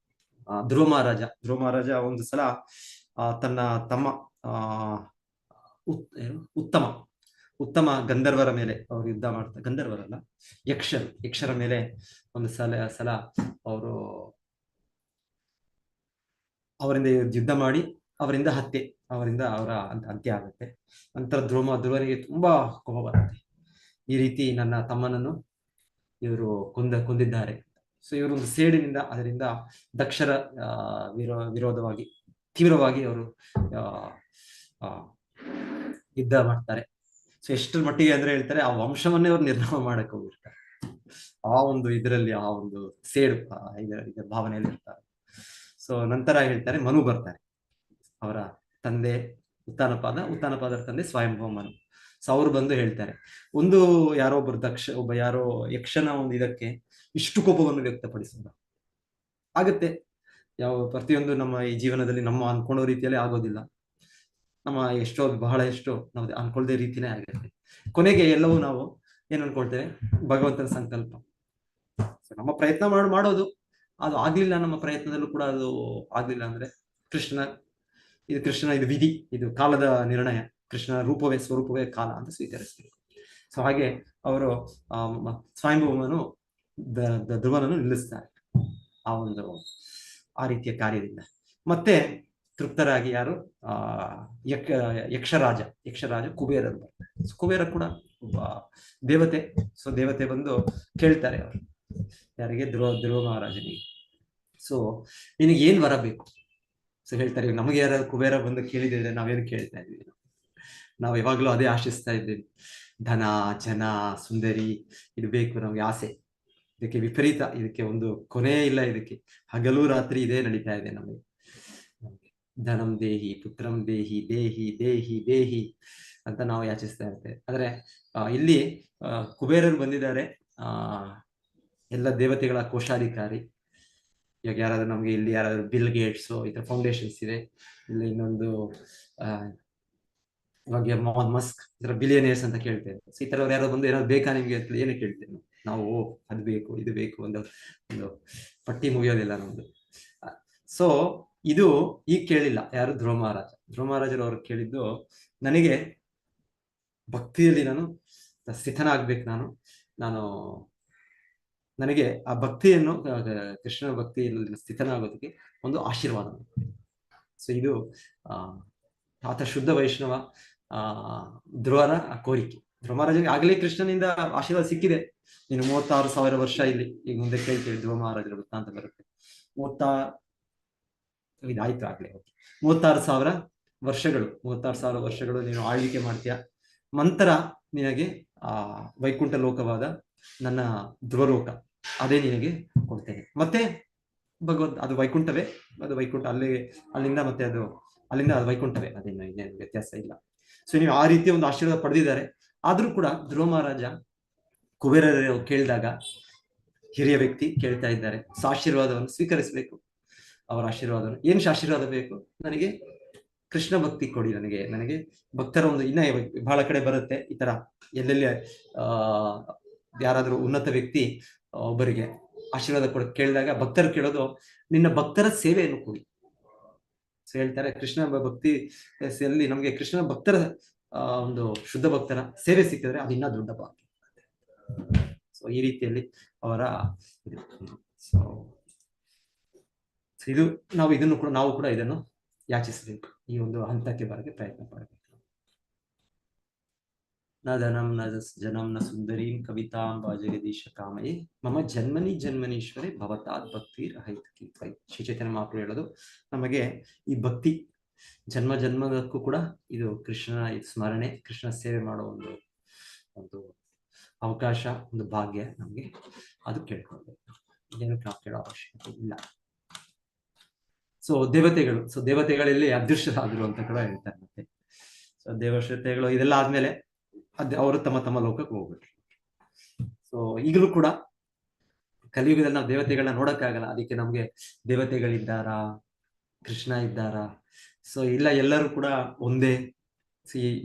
ಧ್ರುವ ಮಹಾರಾಜ ಒಂದು ಸಲ ತನ್ನ ತಮ್ಮ ಉತ್ತಮ ಗಂಧರ್ವರ ಮೇಲೆ ಅವರು ಯುದ್ಧ ಮಾಡ್ತಾರೆ. ಗಂಧರ್ವರಲ್ಲ, ಯಕ್ಷರ ಮೇಲೆ ಒಂದು ಸಲ ಅವರು ಅವರಿಂದ ಯುದ್ಧ ಮಾಡಿ ಅವರಿಂದ ಅವರ ಅಂತ್ಯ ಆಗುತ್ತೆ. ನಂತರ ಧ್ರುವನಿಗೆ ತುಂಬಾ ಕೋಪ ಬರುತ್ತೆ. ಈ ರೀತಿ ನನ್ನ ತಮ್ಮನನ್ನು ಇವರು ಕೊಂದಿದ್ದಾರೆ. ಸೊ ಇವರೊಂದು ಸೇಡಿನಿಂದ ಅದರಿಂದ ದಕ್ಷರ ವಿರೋಧವಾಗಿ ತೀವ್ರವಾಗಿ ಅವರು ಯುದ್ಧ ಮಾಡ್ತಾರೆ. ಸೊ ಎಷ್ಟರ ಮಟ್ಟಿಗೆ ಅಂದ್ರೆ ಹೇಳ್ತಾರೆ, ಆ ವಂಶವನ್ನೇ ಅವ್ರು ನಿರ್ನಾಮ ಮಾಡಕ್ಕೆ ಹೋಗಿರ್ತಾರೆ. ಆ ಒಂದು ಇದರಲ್ಲಿ ಆ ಒಂದು ಸೇಡು ಇದರ ಭಾವನೆಯಲ್ಲಿ ಇರ್ತಾರೆ. ಸೊ ನಂತರ ಹೇಳ್ತಾರೆ, ಮನು ಬರ್ತಾರೆ, ಅವರ ತಂದೆ ಉತ್ತಾನಪಾದರ ತಂದೆ ಸ್ವಯಂಭವ ಮನು. ಸೊ ಅವ್ರು ಬಂದು ಹೇಳ್ತಾರೆ, ಯಾರೋ ಯಕ್ಷನ ಒಂದು ಇದಕ್ಕೆ ಇಷ್ಟು ಕೋಪವನ್ನು ವ್ಯಕ್ತಪಡಿಸೋದು ಆಗತ್ತೆ. ಪ್ರತಿಯೊಂದು ನಮ್ಮ ಈ ಜೀವನದಲ್ಲಿ ನಮ್ಮ ಅನ್ಕೊಳ್ಳೋ ರೀತಿಯಲ್ಲಿ ಆಗೋದಿಲ್ಲ. ನಮ್ಮ ಬಹಳಷ್ಟು ನಾವು ಅನ್ಕೊಳ್ದೇ ರೀತಿನೇ ಆಗುತ್ತೆ. ಕೊನೆಗೆ ಎಲ್ಲವೂ ನಾವು ಏನ್ ಅನ್ಕೊಳ್ತೇವೆ, ಭಗವಂತನ ಸಂಕಲ್ಪ. ನಮ್ಮ ಪ್ರಯತ್ನ ಮಾಡೋದು, ಅದು ಆಗ್ಲಿಲ್ಲ, ನಮ್ಮ ಪ್ರಯತ್ನದಲ್ಲೂ ಕೂಡ ಅದು ಆಗ್ಲಿಲ್ಲ ಅಂದ್ರೆ ಕೃಷ್ಣ ಇದು ವಿಧಿ, ಇದು ಕಾಲದ ನಿರ್ಣಯ, ಕೃಷ್ಣನ ಸ್ವರೂಪವೇ ಕಾಲ ಅಂತ ಸ್ವೀಕರಿಸಬೇಕು. ಸೊ ಹಾಗೆ ಅವರು ಸ್ವಯಂಭೂಮನು ಧ್ರುವನನ್ನು ನಿಲ್ಲಿಸ್ತಾರೆ ಆ ರೀತಿಯ ಕಾರ್ಯದಿಂದ. ಮತ್ತೆ ತೃಪ್ತರಾಗಿ ಯಾರು ಯಕ್ಷರಾಜ ಕುಬೇರರು ಬರ್ತಾರೆ. ಕುಬೇರ ಕೂಡ ಒಬ್ಬ ದೇವತೆ. ಸೊ ದೇವತೆ ಬಂದು ಕೇಳ್ತಾರೆ ಅವರು ಯಾರಿಗೆ, ಧ್ರುವ ಮಹಾರಾಜನಿಗೆ, ಸೊ ನಿನಗೆ ಏನ್ ವರ ಬೇಕು? ಸೊ ಹೇಳ್ತಾರೆ, ನಮಗೆ ಯಾರು ಕುಬೇರ ಬಂದು ಕೇಳಿದ್ರೆ ನಾವೇನು ಕೇಳ್ತಾ ಇದ್ವಿ, ನಾವು ಯಾವಾಗ್ಲೂ ಅದೇ ಆಶಿಸ್ತಾ ಇದ್ದೇವೆ, ಧನ ಜನ ಸುಂದರಿ ಇದು ಬೇಕು ನಮ್ಗೆ ಆಸೆ. ಇದಕ್ಕೆ ವಿಪರೀತ, ಇದಕ್ಕೆ ಒಂದು ಕೊನೆ ಇಲ್ಲ, ಇದಕ್ಕೆ ಹಗಲು ರಾತ್ರಿ ಇದೇ ನಡೀತಾ ಇದೆ ನಮಗೆ. ಧನಂ ದೇಹಿ, ಪುತ್ರಂ ದೇಹಿ, ದೇಹಿ ದೇಹಿ ದೇಹಿ ಅಂತ ನಾವು ಯಾಚಿಸ್ತಾ ಇರ್ತೇವೆ. ಆದ್ರೆ ಇಲ್ಲಿ ಕುಬೇರರು ಬಂದಿದ್ದಾರೆ, ಎಲ್ಲ ದೇವತೆಗಳ ಕೋಶಾಧಿಕಾರಿ. ಇವಾಗ ಯಾರಾದ್ರೂ ನಮ್ಗೆ ಇಲ್ಲಿ ಯಾರಾದ್ರೂ ಬಿಲ್ ಗೇಟ್ಸ್ ಈ ತರ ಫೌಂಡೇಶನ್ಸ್ ಇದೆ, ಇಲ್ಲಿ ಇನ್ನೊಂದು ಇವಾಗ ಮೊಹಮ್ಮದ್ ಮಸ್ಕ್ ಈ ತರ ಬಿಲಿಯನೇರ್ಸ್ ಅಂತ ಕೇಳ್ತೇವೆ. ಸೊ ಈ ತರ ಯಾರೋ ಬಂದು ಏನಾದ್ರು ಬೇಕಾ ನಿಮ್ಗೆ ಅಂತ ಏನು ಕೇಳ್ತೇವೆ ನಾವು, ಅದು ಬೇಕು ಇದು ಬೇಕು ಒಂದು ಪಟ್ಟಿ ಮುಗಿಯೋದಿಲ್ಲ ನಮ್ದು. ಸೊ ಇದು ಈಗ ಕೇಳಿಲ್ಲ ಯಾರು, ಧ್ರುವ ಮಹಾರಾಜರು ಅವರು ಕೇಳಿದ್ದು, ನನಗೆ ಭಕ್ತಿಯಲ್ಲಿ ನಾನು ಸ್ಥಿತನಾಗ್ಬೇಕು, ನನಗೆ ಆ ಭಕ್ತಿಯನ್ನು, ಕೃಷ್ಣನ ಭಕ್ತಿಯಲ್ಲಿ ಸ್ಥಿತನಾಗೋದಕ್ಕೆ ಒಂದು ಆಶೀರ್ವಾದ. ಸೊ ಇದು ಆತ ಶುದ್ಧ ವೈಷ್ಣವ ಧ್ರುವರ ಕೋರಿಕೆ. ಧ್ರುವ ಮಹಾರಾಜನಿಗೆ ಆಗ್ಲೇ ಕೃಷ್ಣನಿಂದ ಆಶೀರ್ವಾದ ಸಿಕ್ಕಿದೆ. ನೀನು 36,000 ವರ್ಷ ಇಲ್ಲಿ, ಈಗ ಮುಂದೆ ಕೇಳ್ತೇವೆ ಧ್ರುವ ಮಹಾರಾಜರ ವೃತ್ತಾಂತ ಬರುತ್ತೆ. ಇದಾಯ್ತು ಆಗ್ಲೇ 36,000 ವರ್ಷಗಳು ನೀನು ಆಳ್ವಿಕೆ ಮಾಡ್ತೀಯ. ನಂತರ ನಿನಗೆ ವೈಕುಂಠ ಲೋಕವಾದ ನನ್ನ ಧ್ರುವಲೋಕ ಅದೇ ನಿನಗೆ ಕೊಡ್ತೇನೆ. ಮತ್ತೆ ಅದು ವೈಕುಂಠವೇ, ಅದು ವೈಕುಂಠ ಅಲ್ಲಿಂದ ಮತ್ತೆ ಅಲ್ಲಿಂದ ಅದು ವೈಕುಂಠವೇ, ಅದೇನು ಇನ್ನೇನು ವ್ಯತ್ಯಾಸ ಇಲ್ಲ. ಸೊ ನೀವು ಆ ರೀತಿಯ ಒಂದು ಆಶೀರ್ವಾದ ಪಡೆದಿದ್ದಾರೆ. ಆದ್ರೂ ಕೂಡ ಧ್ರುವ ಮಹಾರಾಜ ಕುಬೇರರು ಕೇಳಿದಾಗ ಹಿರಿಯ ವ್ಯಕ್ತಿ ಕೇಳ್ತಾ ಇದ್ದಾರೆ, ಸೊ ಆಶೀರ್ವಾದವನ್ನು ಸ್ವೀಕರಿಸಬೇಕು. ಅವರ ಆಶೀರ್ವಾದವನ್ನು, ಏನು ಆಶೀರ್ವಾದ ಬೇಕು ನನಗೆ? ಕೃಷ್ಣ ಭಕ್ತಿ ಕೊಡಿ ನನಗೆ ಭಕ್ತರ ಒಂದು, ಇನ್ನ ಬಹಳ ಕಡೆ ಬರುತ್ತೆ ಈ ತರ, ಎಲ್ಲೆಲ್ಲಿ ಯಾರಾದ್ರೂ ಉನ್ನತ ವ್ಯಕ್ತಿ ಒಬ್ಬರಿಗೆ ಆಶೀರ್ವಾದ ಕೇಳಿದಾಗ ಭಕ್ತರು ಕೇಳೋದು, ನಿನ್ನ ಭಕ್ತರ ಸೇವೆಯನ್ನು ಕೊಡಿ. ಹೇಳ್ತಾರೆ ಕೃಷ್ಣ ಭಕ್ತಿ ಯಲ್ಲಿ ನಮ್ಗೆ ಕೃಷ್ಣ ಭಕ್ತರ ಒಂದು ಶುದ್ಧ ಭಕ್ತರ ಸೇವೆ ಸಿಕ್ಕಿದ್ರೆ ಅದು ಇನ್ನೂ ದೊಡ್ಡ ಭಾಗ್ಯ. ಸೊ ಈ ರೀತಿಯಲ್ಲಿ ಅವರ ಇದು ನಾವು ಕೂಡ ಇದನ್ನು ಯಾಚಿಸಬೇಕು, ಈ ಒಂದು ಹಂತಕ್ಕೆ ಬರಕ್ಕೆ ಪ್ರಯತ್ನ ಪಡಬೇಕು. ನ ಧನಂ ನ ಜನಂ ನ ಸುಂದರೀಂ ಕವಿತಾಂಬ ಜಗದೀಶ ಕಾಮಯೇ ಮಮ ಜನ್ಮನಿ ಜನ್ಮನೀಶ್ವರೇ ಭವತಾತ್ ಭಕ್ತಿ ರಹಿತಕಿ. ಶ್ರೀ ಚೈತನ್ಯ ಮಹಾಪ್ರಭು ಹೇಳೋದು ನಮಗೆ ಈ ಭಕ್ತಿ ಜನ್ಮ ಜನ್ಮದಕ್ಕೂ ಕೂಡ ಇದು ಕೃಷ್ಣನ ಸ್ಮರಣೆ, ಕೃಷ್ಣ ಸೇವೆ ಮಾಡೋ ಒಂದು ಅವಕಾಶ, ಒಂದು ಭಾಗ್ಯ ನಮ್ಗೆ. ಅದು ಕೇಳ್ಕೊಳ್ಬೇಕು, ಏನಕ್ಕೆ ನಾವು ಕೇಳೋ ಅವಶ್ಯಕತೆ ಇಲ್ಲ. ಸೊ ದೇವತೆಗಳಲ್ಲಿ ಅದೃಶ್ಯರಾದ್ರು ಅಂತ ಕೂಡ ಹೇಳ್ತಾರೆ. ಮತ್ತೆ ಸೊ ದೇವಶ್ರತೆಗಳು ಇದೆಲ್ಲ ಆದ್ಮೇಲೆ ಅವರು ತಮ್ಮ ಲೋಕಕ್ಕೆ ಹೋಗ್ಬಿಟ್ರು. ಸೊ ಈಗಲೂ ಕೂಡ ಕಲಿಯುಗದಲ್ಲಿ ನಾವು ದೇವತೆಗಳನ್ನ ನೋಡಕ್ಕಾಗಲ್ಲ. ಅದಕ್ಕೆ ನಮ್ಗೆ ದೇವತೆಗಳಿದ್ದಾರಾ, ಕೃಷ್ಣ ಇದ್ದಾರಾ? ಸೊ ಇಲ್ಲ, ಎಲ್ಲರೂ ಕೂಡ ಒಂದೇ.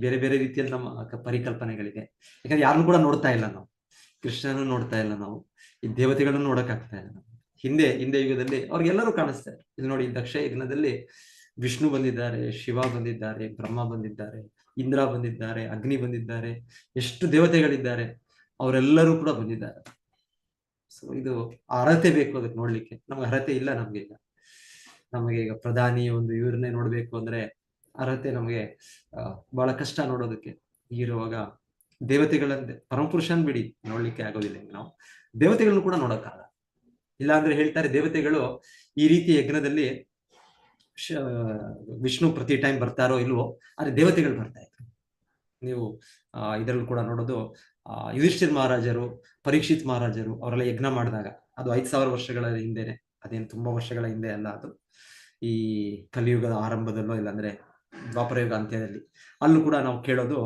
ಬೇರೆ ಬೇರೆ ರೀತಿಯಲ್ಲಿ ನಮ್ಮ ಪರಿಕಲ್ಪನೆಗಳಿದೆ. ಯಾಕಂದ್ರೆ ಯಾರನ್ನು ಕೂಡ ನೋಡ್ತಾ ಇಲ್ಲ ನಾವು, ಕೃಷ್ಣನೂ ನೋಡ್ತಾ ಇಲ್ಲ ನಾವು, ಈ ದೇವತೆಗಳನ್ನು ನೋಡಕ್ಕಾಗ್ತಾ ಇಲ್ಲ ನಾವು. ಹಿಂದೆ ಯುಗದಲ್ಲಿ ಅವ್ರಿಗೆಲ್ಲರೂ ಕಾಣಿಸ್ತಾರೆ. ಇದು ನೋಡಿ, ದಕ್ಷ ಯಜ್ಞದಲ್ಲಿ ವಿಷ್ಣು ಬಂದಿದ್ದಾರೆ, ಶಿವ ಬಂದಿದ್ದಾರೆ, ಬ್ರಹ್ಮ ಬಂದಿದ್ದಾರೆ, ಇಂದ್ರ ಬಂದಿದ್ದಾರೆ, ಅಗ್ನಿ ಬಂದಿದ್ದಾರೆ, ಎಷ್ಟು ದೇವತೆಗಳಿದ್ದಾರೆ, ಅವರೆಲ್ಲರೂ ಕೂಡ ಬಂದಿದ್ದಾರೆ. ಸೊ ಇದು ಅರ್ಹತೆ ಬೇಕು ಅದಕ್ಕೆ ನೋಡ್ಲಿಕ್ಕೆ. ನಮ್ಗೆ ಅರ್ಹತೆ ಇಲ್ಲ. ನಮಗೆ ಈಗ ಪ್ರಧಾನಿ ಇವ್ರನ್ನೇ ನೋಡ್ಬೇಕು ಅಂದ್ರೆ ಅರ್ಹತೆ ನಮಗೆ ಬಹಳ ಕಷ್ಟ ನೋಡೋದಕ್ಕೆ. ಹೀಗಿರುವಾಗ ದೇವತೆಗಳಂತೆ ಪರಮಪುರುಷನ್ ಬಿಡಿ, ನೋಡ್ಲಿಕ್ಕೆ ಆಗೋದಿಲ್ಲ. ನಾವು ದೇವತೆಗಳನ್ನು ಕೂಡ ನೋಡಕ್ಕಾಗಲ್ಲ. ಇಲ್ಲ ಅಂದ್ರೆ ಹೇಳ್ತಾರೆ, ದೇವತೆಗಳು ಈ ರೀತಿ ಯಜ್ಞದಲ್ಲಿ ವಿಷ್ಣು ಪ್ರತಿ ಟೈಮ್ ಬರ್ತಾರೋ ಇಲ್ವೋ, ಆದ್ರೆ ದೇವತೆಗಳು ಬರ್ತಾ ಇದ್ರು. ನೀವು ಇದರಲ್ಲೂ ಕೂಡ ನೋಡೋದು, ಯುಧಿಷ್ಠಿರ್ ಮಹಾರಾಜರು, ಪರೀಕ್ಷಿತ್ ಮಹಾರಾಜರು ಅವರೆಲ್ಲ ಯಜ್ಞ ಮಾಡಿದಾಗ, ಅದು 5000 ವರ್ಷಗಳ ಹಿಂದೆನೆ, ಅದೇನು ತುಂಬಾ ವರ್ಷಗಳ ಹಿಂದೆ ಅಲ್ಲ. ಅದು ಈ ಕಲಿಯುಗದ ಆರಂಭದಲ್ಲೋ ಇಲ್ಲಾಂದ್ರೆ ದ್ವಾಪರಯುಗ ಅಂತ್ಯದಲ್ಲಿ, ಅಲ್ಲೂ ಕೂಡ ನಾವು ಕೇಳೋದು,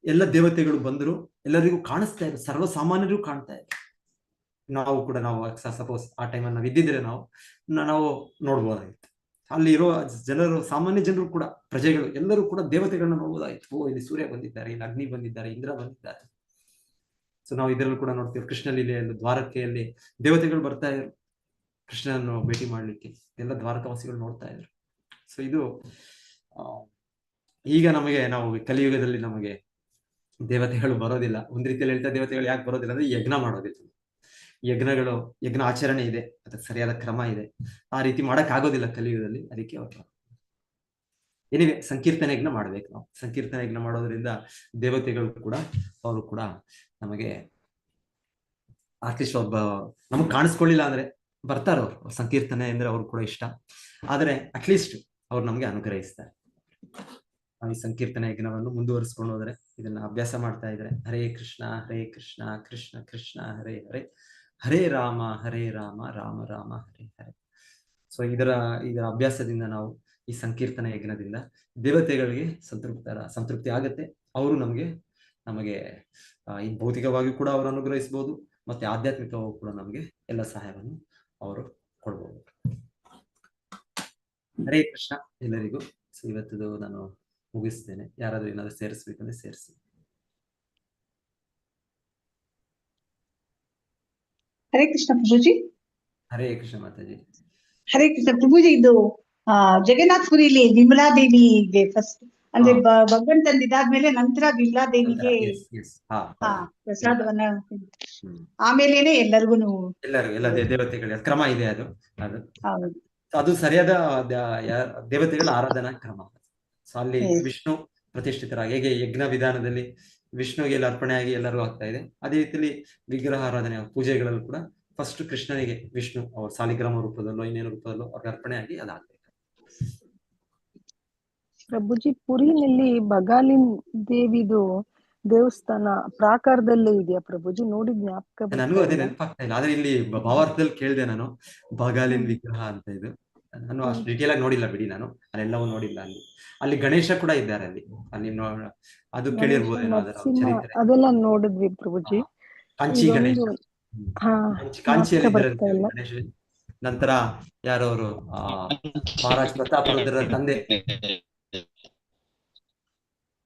ಎಲ್ಲ ದೇವತೆಗಳು ಬಂದ್ರು, ಎಲ್ಲರಿಗೂ ಕಾಣಿಸ್ತಾ ಇದ್ರು, ಸರ್ವಸಾಮಾನ್ಯರಿಗೂ ಕಾಣ್ತಾ ಇದ್ರು. ನಾವು ಸಪೋಸ್ ಆ ಟೈಮಲ್ಲಿ ನಾವು ಇದ್ದಿದ್ರೆ ನಾವು ನೋಡ್ಬೋದಾಗಿತ್ತು. ಅಲ್ಲಿ ಇರೋ ಜನರು, ಸಾಮಾನ್ಯ ಜನರು ಕೂಡ, ಪ್ರಜೆಗಳು ಎಲ್ಲರೂ ಕೂಡ ದೇವತೆಗಳನ್ನ ನೋಡ್ಬೋದಾಗಿತ್ತು. ಓ, ಇಲ್ಲಿ ಸೂರ್ಯ ಬಂದಿದ್ದಾರೆ, ಇಲ್ಲಿ ಅಗ್ನಿ ಬಂದಿದ್ದಾರೆ, ಇಂದ್ರ ಬಂದಿದ್ದಾರೆ. ಸೊ ನಾವು ಇದರಲ್ಲಿ ಕೂಡ ನೋಡ್ತೀವಿ, ಕೃಷ್ಣ ಲೀಲೆಯಲ್ಲಿ ದ್ವಾರಕೆಯಲ್ಲಿ ದೇವತೆಗಳು ಬರ್ತಾ ಇದ್ರು ಕೃಷ್ಣನನ್ನು ಭೇಟಿ ಮಾಡ್ಲಿಕ್ಕೆ, ಎಲ್ಲ ದ್ವಾರಕವಾಸಿಗಳು ನೋಡ್ತಾ ಇದ್ರು. ಸೊ ಇದು ಈಗ ನಾವು ಕಲಿಯುಗದಲ್ಲಿ ನಮಗೆ ದೇವತೆಗಳು ಬರೋದಿಲ್ಲ. ಒಂದ್ ರೀತಿಯಲ್ಲಿ ಹೇಳ್ತಾ, ದೇವತೆಗಳು ಯಾಕೆ ಬರೋದಿಲ್ಲ ಅಂದ್ರೆ ಯಜ್ಞ ಮಾಡೋದಿಲ್ಲ. ಯಜ್ಞ ಆಚರಣೆ ಇದೆ, ಅದಕ್ಕೆ ಸರಿಯಾದ ಕ್ರಮ ಇದೆ. ಆ ರೀತಿ ಮಾಡಕ್ ಆಗೋದಿಲ್ಲ ಕಲಿಯುಗದಲ್ಲಿ. ಅದಕ್ಕೆ ಸಂಕೀರ್ತನ ಯಜ್ಞ ಮಾಡ್ಬೇಕು. ನಾವು ಸಂಕೀರ್ತನ ಯಜ್ಞ ಮಾಡೋದ್ರಿಂದ ದೇವತೆಗಳು ಕೂಡ, ಅವರು ಕೂಡ ನಮಗೆ ಅಟ್ಲೀಸ್ಟ್ ನಮಗ್ ಕಾಣಿಸ್ಕೊಳ್ಳಿಲ್ಲ ಅಂದ್ರೆ ಬರ್ತಾರ ಅವ್ರು. ಸಂಕೀರ್ತನೆ ಅಂದ್ರೆ ಅವ್ರು ಕೂಡ ಇಷ್ಟ, ಆದ್ರೆ ಅಟ್ಲೀಸ್ಟ್ ಅವ್ರು ನಮ್ಗೆ ಅನುಗ್ರಹಿಸ್ತಾರೆ. ನಾವು ಈ ಸಂಕೀರ್ತನ ಯಜ್ಞವನ್ನು ಮುಂದುವರಿಸ್ಕೊಂಡು ಹೋದ್ರೆ, ಇದನ್ನ ಅಭ್ಯಾಸ ಮಾಡ್ತಾ ಇದ್ರೆ, ಹರೇ ಕೃಷ್ಣ ಕೃಷ್ಣ ಕೃಷ್ಣ ಹರೇ ಹರೇ, ಹರೇ ರಾಮ ರಾಮ ರಾಮ ಹರೇ ಹರೇ. ಸೊ ಇದರ ಅಭ್ಯಾಸದಿಂದ ನಾವು ಈ ಸಂಕೀರ್ತನ ಯಜ್ಞದಿಂದ ದೇವತೆಗಳಿಗೆ ಸಂತೃಪ್ತಿ ಆಗತ್ತೆ. ಅವರು ನಮಗೆ ಈ ಭೌತಿಕವಾಗಿ ಕೂಡ ಅವರು ಅನುಗ್ರಹಿಸಬಹುದು, ಮತ್ತೆ ಆಧ್ಯಾತ್ಮಿಕವಾಗಿ ಕೂಡ ನಮಗೆ ಎಲ್ಲ ಸಹಾಯವನ್ನು ಅವರು ಕೊಡ್ಬೋದು. ಹರೇ ಕೃಷ್ಣ ಎಲ್ಲರಿಗೂ. ಸೊ ಇವತ್ತು ನಾನು ಮುಗಿಸ್ತೇನೆ. ಯಾರಾದ್ರೂ ಏನಾದ್ರು ಸೇರಿಸ್ಬೇಕಂದ್ರೆ ಸೇರಿಸಿ. ಹರೇ ಕೃಷ್ಣ ಪ್ರಭುಜಿ. ಹರೇ ಕೃಷ್ಣ ಮಾತಾಜಿ. ಹರೇ ಕೃಷ್ಣ ಪ್ರಭುಜಿ. ಇದು ಜಗನ್ನಾಥಪುರಿಲಿ ವಿಮಲಾ ದೇವಿಗೆ ಫಸ್ಟ್ ಅಂದ್ರೆ ಭಗವಂತಂದು ಇದಾದ್ಮೇಲೆ ನಂತರ ವಿಮಲಾ ದೇವಿಗೆ ಪ್ರಸಾದವನ್ನ, ಆಮೇಲೆನೆ ಎಲ್ಲರಿಗೂ ಎಲ್ಲ ದೇವತೆಗಳ ಕ್ರಮ ಇದೆ. ಅದು ಸರಿಯಾದ ದೇವತೆಗಳ ಆರಾಧನಾ ಕ್ರಮ. ಸೊ ಅಲ್ಲಿ ವಿಷ್ಣು ಪ್ರತಿಷ್ಠಿತರಾಗಿ, ಹೇಗೆ ಯಜ್ಞ ವಿಧಾನದಲ್ಲಿ ವಿಷ್ಣುವಿಗೆ ಎಲ್ಲ ಅರ್ಪಣೆ ಆಗಿ ಎಲ್ಲರೂ ಆಗ್ತಾ ಇದೆ, ಅದೇ ರೀತಿಯಲ್ಲಿ ವಿಗ್ರಹ ಆರಾಧನೆ ಪೂಜೆಗಳಲ್ಲೂ ಕೂಡ ಫಸ್ಟ್ ಕೃಷ್ಣನಿಗೆ ವಿಷ್ಣು ಅವ್ರ ಸಾಲಿಗ್ರಾಮ ರೂಪದಲ್ಲೋ ಇನ್ನೇನು ರೂಪದಲ್ಲೋ ಅವ್ರಿಗೆ ಅರ್ಪಣೆ ಆಗಿ ಅದಾಗ್ಬೇಕು. ಪ್ರಭುಜಿ, ಪುರಿನಲ್ಲಿ ಬಗಾಲಿನ್ ದೇವಿದು ದೇವಸ್ಥಾನ ಪ್ರಾಕಾರದಲ್ಲೇ ಇದೆಯಾ ಪ್ರಭುಜಿ? ನೋಡಿ ಜ್ಞಾಪಕ. ನನಗೂ ಅದೇ ನೆನಪಾಗ್ತಾ ಇಲ್ಲ, ಆದ್ರೆ ಇಲ್ಲಿ ಭಾವಾರ್ಥದಲ್ಲಿ ಕೇಳಿದೆ ನಾನು, ಬಗಾಲಿನ್ ವಿಗ್ರಹ ಅಂತ. ಇದು ನಾನು ಅಷ್ಟು ಡಿಟೇಲ್ ಆಗಿ ನೋಡಿಲ್ಲ ಬಿಡಿ, ನಾನು ಅಲ್ಲೆಲ್ಲವೂ ನೋಡಿಲ್ಲ. ಅಲ್ಲಿ ಗಣೇಶ ಕೂಡ ಇದ್ದಾರೆ. ಅಲ್ಲಿ ಅದು ಕೇಳಿರ್ಬೋದೇನೋ ಅದರ ಚರಿತ್ರೆ. ಅದೆಲ್ಲ ನೋಡಿದ್ವಿ ಪ್ರಭುಜಿ. ಕಾಂಚಿ ಗಣೇಶ, ಕಾಂಚಿಯಲ್ಲಿ ಇದ್ದಾರೆ ಗಣೇಶ. ನಂತರ ಯಾರವರು ಮಹಾರಾಜ್ ಪ್ರತಾಪರುದ್ರ ತಂದೆ.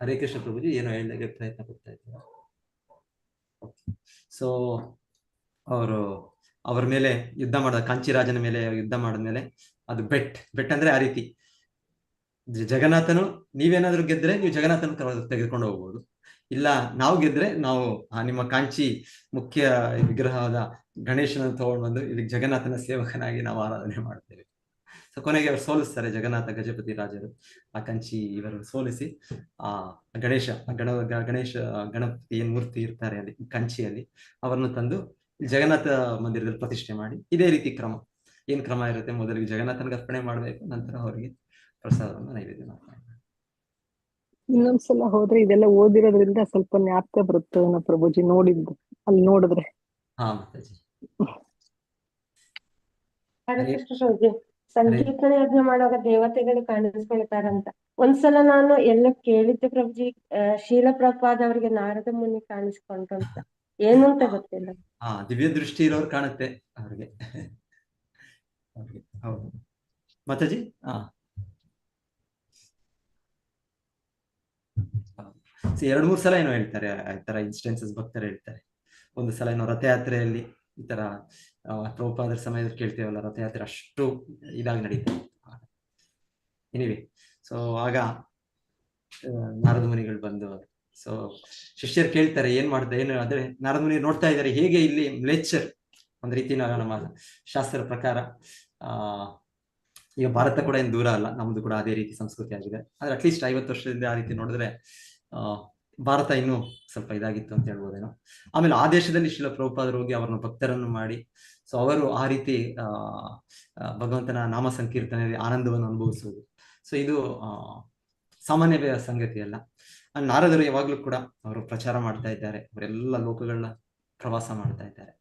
ಹರೇ ಕೃಷ್ಣ ಪ್ರಭುಜಿ, ಏನೋ ಹೇಳಲಿಕ್ಕೆ ಪ್ರಯತ್ನ ಪಡ್ತಾ ಇದ್ದಾರೆ. ಸೊ ಅವರ ಮೇಲೆ ಯುದ್ಧ ಮಾಡಿದ, ಕಾಂಚಿ ರಾಜನ ಮೇಲೆ ಯುದ್ಧ ಮಾಡಿದ್ಮೇಲೆ, ಅದು ಬೆಟ್ ಅಂದ್ರೆ ಆ ರೀತಿ ಜಗನ್ನಾಥನು ನೀವೇನಾದ್ರೂ ಗೆದ್ರೆ ನೀವು ಜಗನ್ನಾಥನ ತೆಗೆದುಕೊಂಡು ಹೋಗ್ಬೋದು, ಇಲ್ಲ ನಾವು ಗೆದ್ರೆ ನಾವು ನಿಮ್ಮ ಕಾಂಚಿ ಮುಖ್ಯ ವಿಗ್ರಹವಾದ ಗಣೇಶನ ತಗೊಂಡು ಬಂದು ಇಲ್ಲಿ ಜಗನ್ನಾಥನ ಸೇವಕನಾಗಿ ನಾವು ಆರಾಧನೆ ಮಾಡ್ತೇವೆ. ಸೊ ಕೊನೆಗೆ ಅವರು ಸೋಲಿಸ್ತಾರೆ, ಜಗನ್ನಾಥ ಗಜಪತಿ ರಾಜರು ಆ ಕಂಚಿ ಇವರು ಸೋಲಿಸಿ ಆ ಗಣೇಶ ಗಣಪತಿ ಏನ್ ಮೂರ್ತಿ ಇರ್ತಾರೆ ಅಲ್ಲಿ ಕಂಚಿಯಲ್ಲಿ ಅವರನ್ನು ತಂದು ಜಗನ್ನಾಥ ಮಂದಿರದಲ್ಲಿ ಪ್ರತಿಷ್ಠೆ ಮಾಡಿ ಇದೇ ರೀತಿ ಏನ್ ಕ್ರಮ ಇರುತ್ತೆ, ಮೊದಲಿಗೆ ಜಗನ್ನಾಥನಿಗೆ ಅರ್ಪಣೆ ಮಾಡ್ಬೇಕು, ನಂತರ ಅವರಿಗೆ ಪ್ರಸಾದವನ್ನು ನೈವೇದ್ಯ ಮಾಡ್ತಾರೆ. ಇನ್ನೊಂದ್ಸಲ ಹೋದ್ರೆ ಇದೆಲ್ಲ ಓದಿರೋದ್ರಿಂದ ಸ್ವಲ್ಪ ಜ್ಞಾಪಕ ಬರುತ್ತೆ ಪ್ರಭುಜಿ, ಅಲ್ಲಿ ನೋಡಿದ್ರೆ. ಹಾ ಮಾತಾಜಿ. ಹರೇ ಕೃಷ್ಣ ಪ್ರಭುಜಿ, ಸಂಕೀರ್ತನೆ ಯಜ್ಞ ಮಾಡುವಾಗ ದೇವತೆಗಳು ಕಾಣಿಸ್ಕೊಳ್ತಾರಂತ ಒಂದ್ಸಲ ನಾನು ಎಲ್ಲ ಕೇಳಿದ್ದೆ ಪ್ರಭುಜಿ. ಶೀಲ ಪ್ರಭುಪಾದ ಅವರಿಗೆ ನಾರದ ಮುನಿ ಕಾಣಿಸ್ಕೊಂಡ್ರು ಅಂತ, ಏನು ಅಂತ ಗೊತ್ತಿಲ್ಲ. ದಿವ್ಯ ದೃಷ್ಟಿ ಇರೋರು ಕಾಣುತ್ತೆ ಅವ್ರಿಗೆ. ಹೌದು ಮಾತಾಜಿ. ಎರಡು ಮೂರು ಸಲ ಏನೋ ಹೇಳ್ತಾರೆ ಈ ತರ ಇನ್ಸ್ಟೆನ್ಸಸ್ ಭಕ್ತರು ಹೇಳ್ತಾರೆ. ಒಂದು ಸಲ ಏನೋ ರಥಯಾತ್ರೆಯಲ್ಲಿ ಈ ತರ ಪ್ರಭುಪಾದರ ಸಮಯದಲ್ಲಿ ಕೇಳ್ತೇವಲ್ಲ, ರಥಯಾತ್ರೆ ಅಷ್ಟು ಇದಾಗಿ ನಡೀತಾರೆ. ಎನಿವೆ, ಸೊ ಆಗ ನಾರದ ಮುನಿಗಳು ಬಂದು ಸೊ ಶಿಷ್ಯರು ಕೇಳ್ತಾರೆ ಏನ್ ಮಾಡ್ತಾರೆ ಏನು, ಅದೇ ನಾರದ ಮುನಿ ನೋಡ್ತಾ ಇದ್ದಾರೆ ಹೇಗೆ ಇಲ್ಲಿ ಮ್ಲೇಚ್ಛರ್ ಒಂದ್ ರೀತಿ ನಮ್ಮ ಶಾಸ್ತ್ರ ಪ್ರಕಾರ ಈಗ ಭಾರತ ಕೂಡ ಏನು ದೂರ ಅಲ್ಲ, ನಮ್ದು ಕೂಡ ಅದೇ ರೀತಿ ಸಂಸ್ಕೃತಿ ಆಗಿದೆ. ಆದ್ರೆ ಅಟ್ಲೀಸ್ಟ್ 50 ವರ್ಷದಿಂದ ಆ ರೀತಿ ನೋಡಿದ್ರೆ ಭಾರತ ಇನ್ನೂ ಸ್ವಲ್ಪ ಇದಾಗಿತ್ತು ಅಂತ ಹೇಳ್ಬೋದೇನೋ. ಆಮೇಲೆ ಆ ದೇಶದಲ್ಲಿ ಶಿಲ ಪ್ರಭುಪಾದರು ಹೋಗಿ ಅವರನ್ನು ಭಕ್ತರನ್ನು ಮಾಡಿ ಸೊ ಅವರು ಆ ರೀತಿ ಭಗವಂತನ ನಾಮ ಸಂಕೀರ್ತನೆಯಲ್ಲಿ ಆನಂದವನ್ನು ಅನುಭವಿಸುವುದು. ಸೊ ಇದು ಸಾಮಾನ್ಯ ಸಂಗತಿ ಅಲ್ಲ. ನಾರದರು ಯಾವಾಗ್ಲೂ ಕೂಡ ಅವರು ಪ್ರಚಾರ ಮಾಡ್ತಾ ಇದ್ದಾರೆ, ಅವರೆಲ್ಲ ಲೋಕಗಳನ್ನ ಪ್ರವಾಸ ಮಾಡ್ತಾ ಇದ್ದಾರೆ.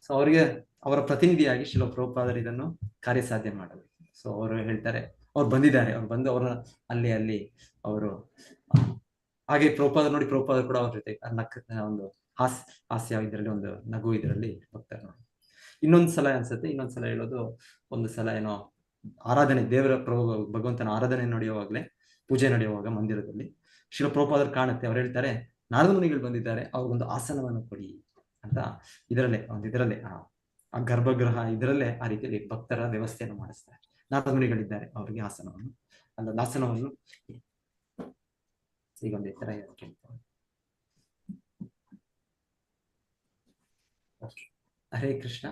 ಸೊ ಅವರಿಗೆ ಅವರ ಪ್ರತಿನಿಧಿಯಾಗಿ ಶಿಲ ಪ್ರಭುಪಾದರು ಇದನ್ನು ಕಾರ್ಯಸಾಧ್ಯ ಮಾಡಬೇಕು. ಸೊ ಅವರು ಹೇಳ್ತಾರೆ, ಅವ್ರು ಬಂದಿದ್ದಾರೆ, ಅವ್ರು ಬಂದು ಅವ್ರನ್ನ ಅಲ್ಲಿ ಅವರು ಹಾಗೆ ಪ್ರಭುಪಾದರು ನೋಡಿ, ಪ್ರಭುಪಾದರು ಕೂಡ ಅವ್ರ ಜೊತೆ ಒಂದು ಹಾಸ್ಯ ಇದರಲ್ಲಿ ಒಂದು ನಗು ಇದರಲ್ಲಿ ಹೋಗ್ತಾರೆ ನೋಡಿ. ಇನ್ನೊಂದ್ಸಲ ಅನ್ಸುತ್ತೆ, ಇನ್ನೊಂದ್ಸಲ ಹೇಳೋದು, ಒಂದು ಸಲ ಏನೋ ಆರಾಧನೆ ದೇವರ ಭಗವಂತನ ಆರಾಧನೆ ನಡೆಯುವಾಗಲೇ, ಪೂಜೆ ನಡೆಯುವಾಗ ಮಂದಿರದಲ್ಲಿ ಶಿಲ ಪ್ರಭುಪಾದರು ಕಾಣುತ್ತೆ. ಅವ್ರು ಹೇಳ್ತಾರೆ, ನಾರದ ಮುನಿಗಳು ಬಂದಿದ್ದಾರೆ, ಅವ್ರಿಗೊಂದು ಆಸನವನ್ನು ಕೊಡಿ ಅಂತ ಇದರಲ್ಲೇ ಆ ಗರ್ಭಗೃಹ ಇದರಲ್ಲೇ ಆ ರೀತಿಯಲ್ಲಿ ಭಕ್ತರ ವ್ಯವಸ್ಥೆಯನ್ನು ಮಾಡಿಸ್ತಾರೆ. ನಾರದ ಮುನಿಗಳಿದ್ದಾರೆ, ಅವರಿಗೆ ಆಸನವನ್ನು ಈಗ ಒಂದೇ ತರ ಕೇಳ್ತಾರೆ. ಹರೇ ಕೃಷ್ಣ.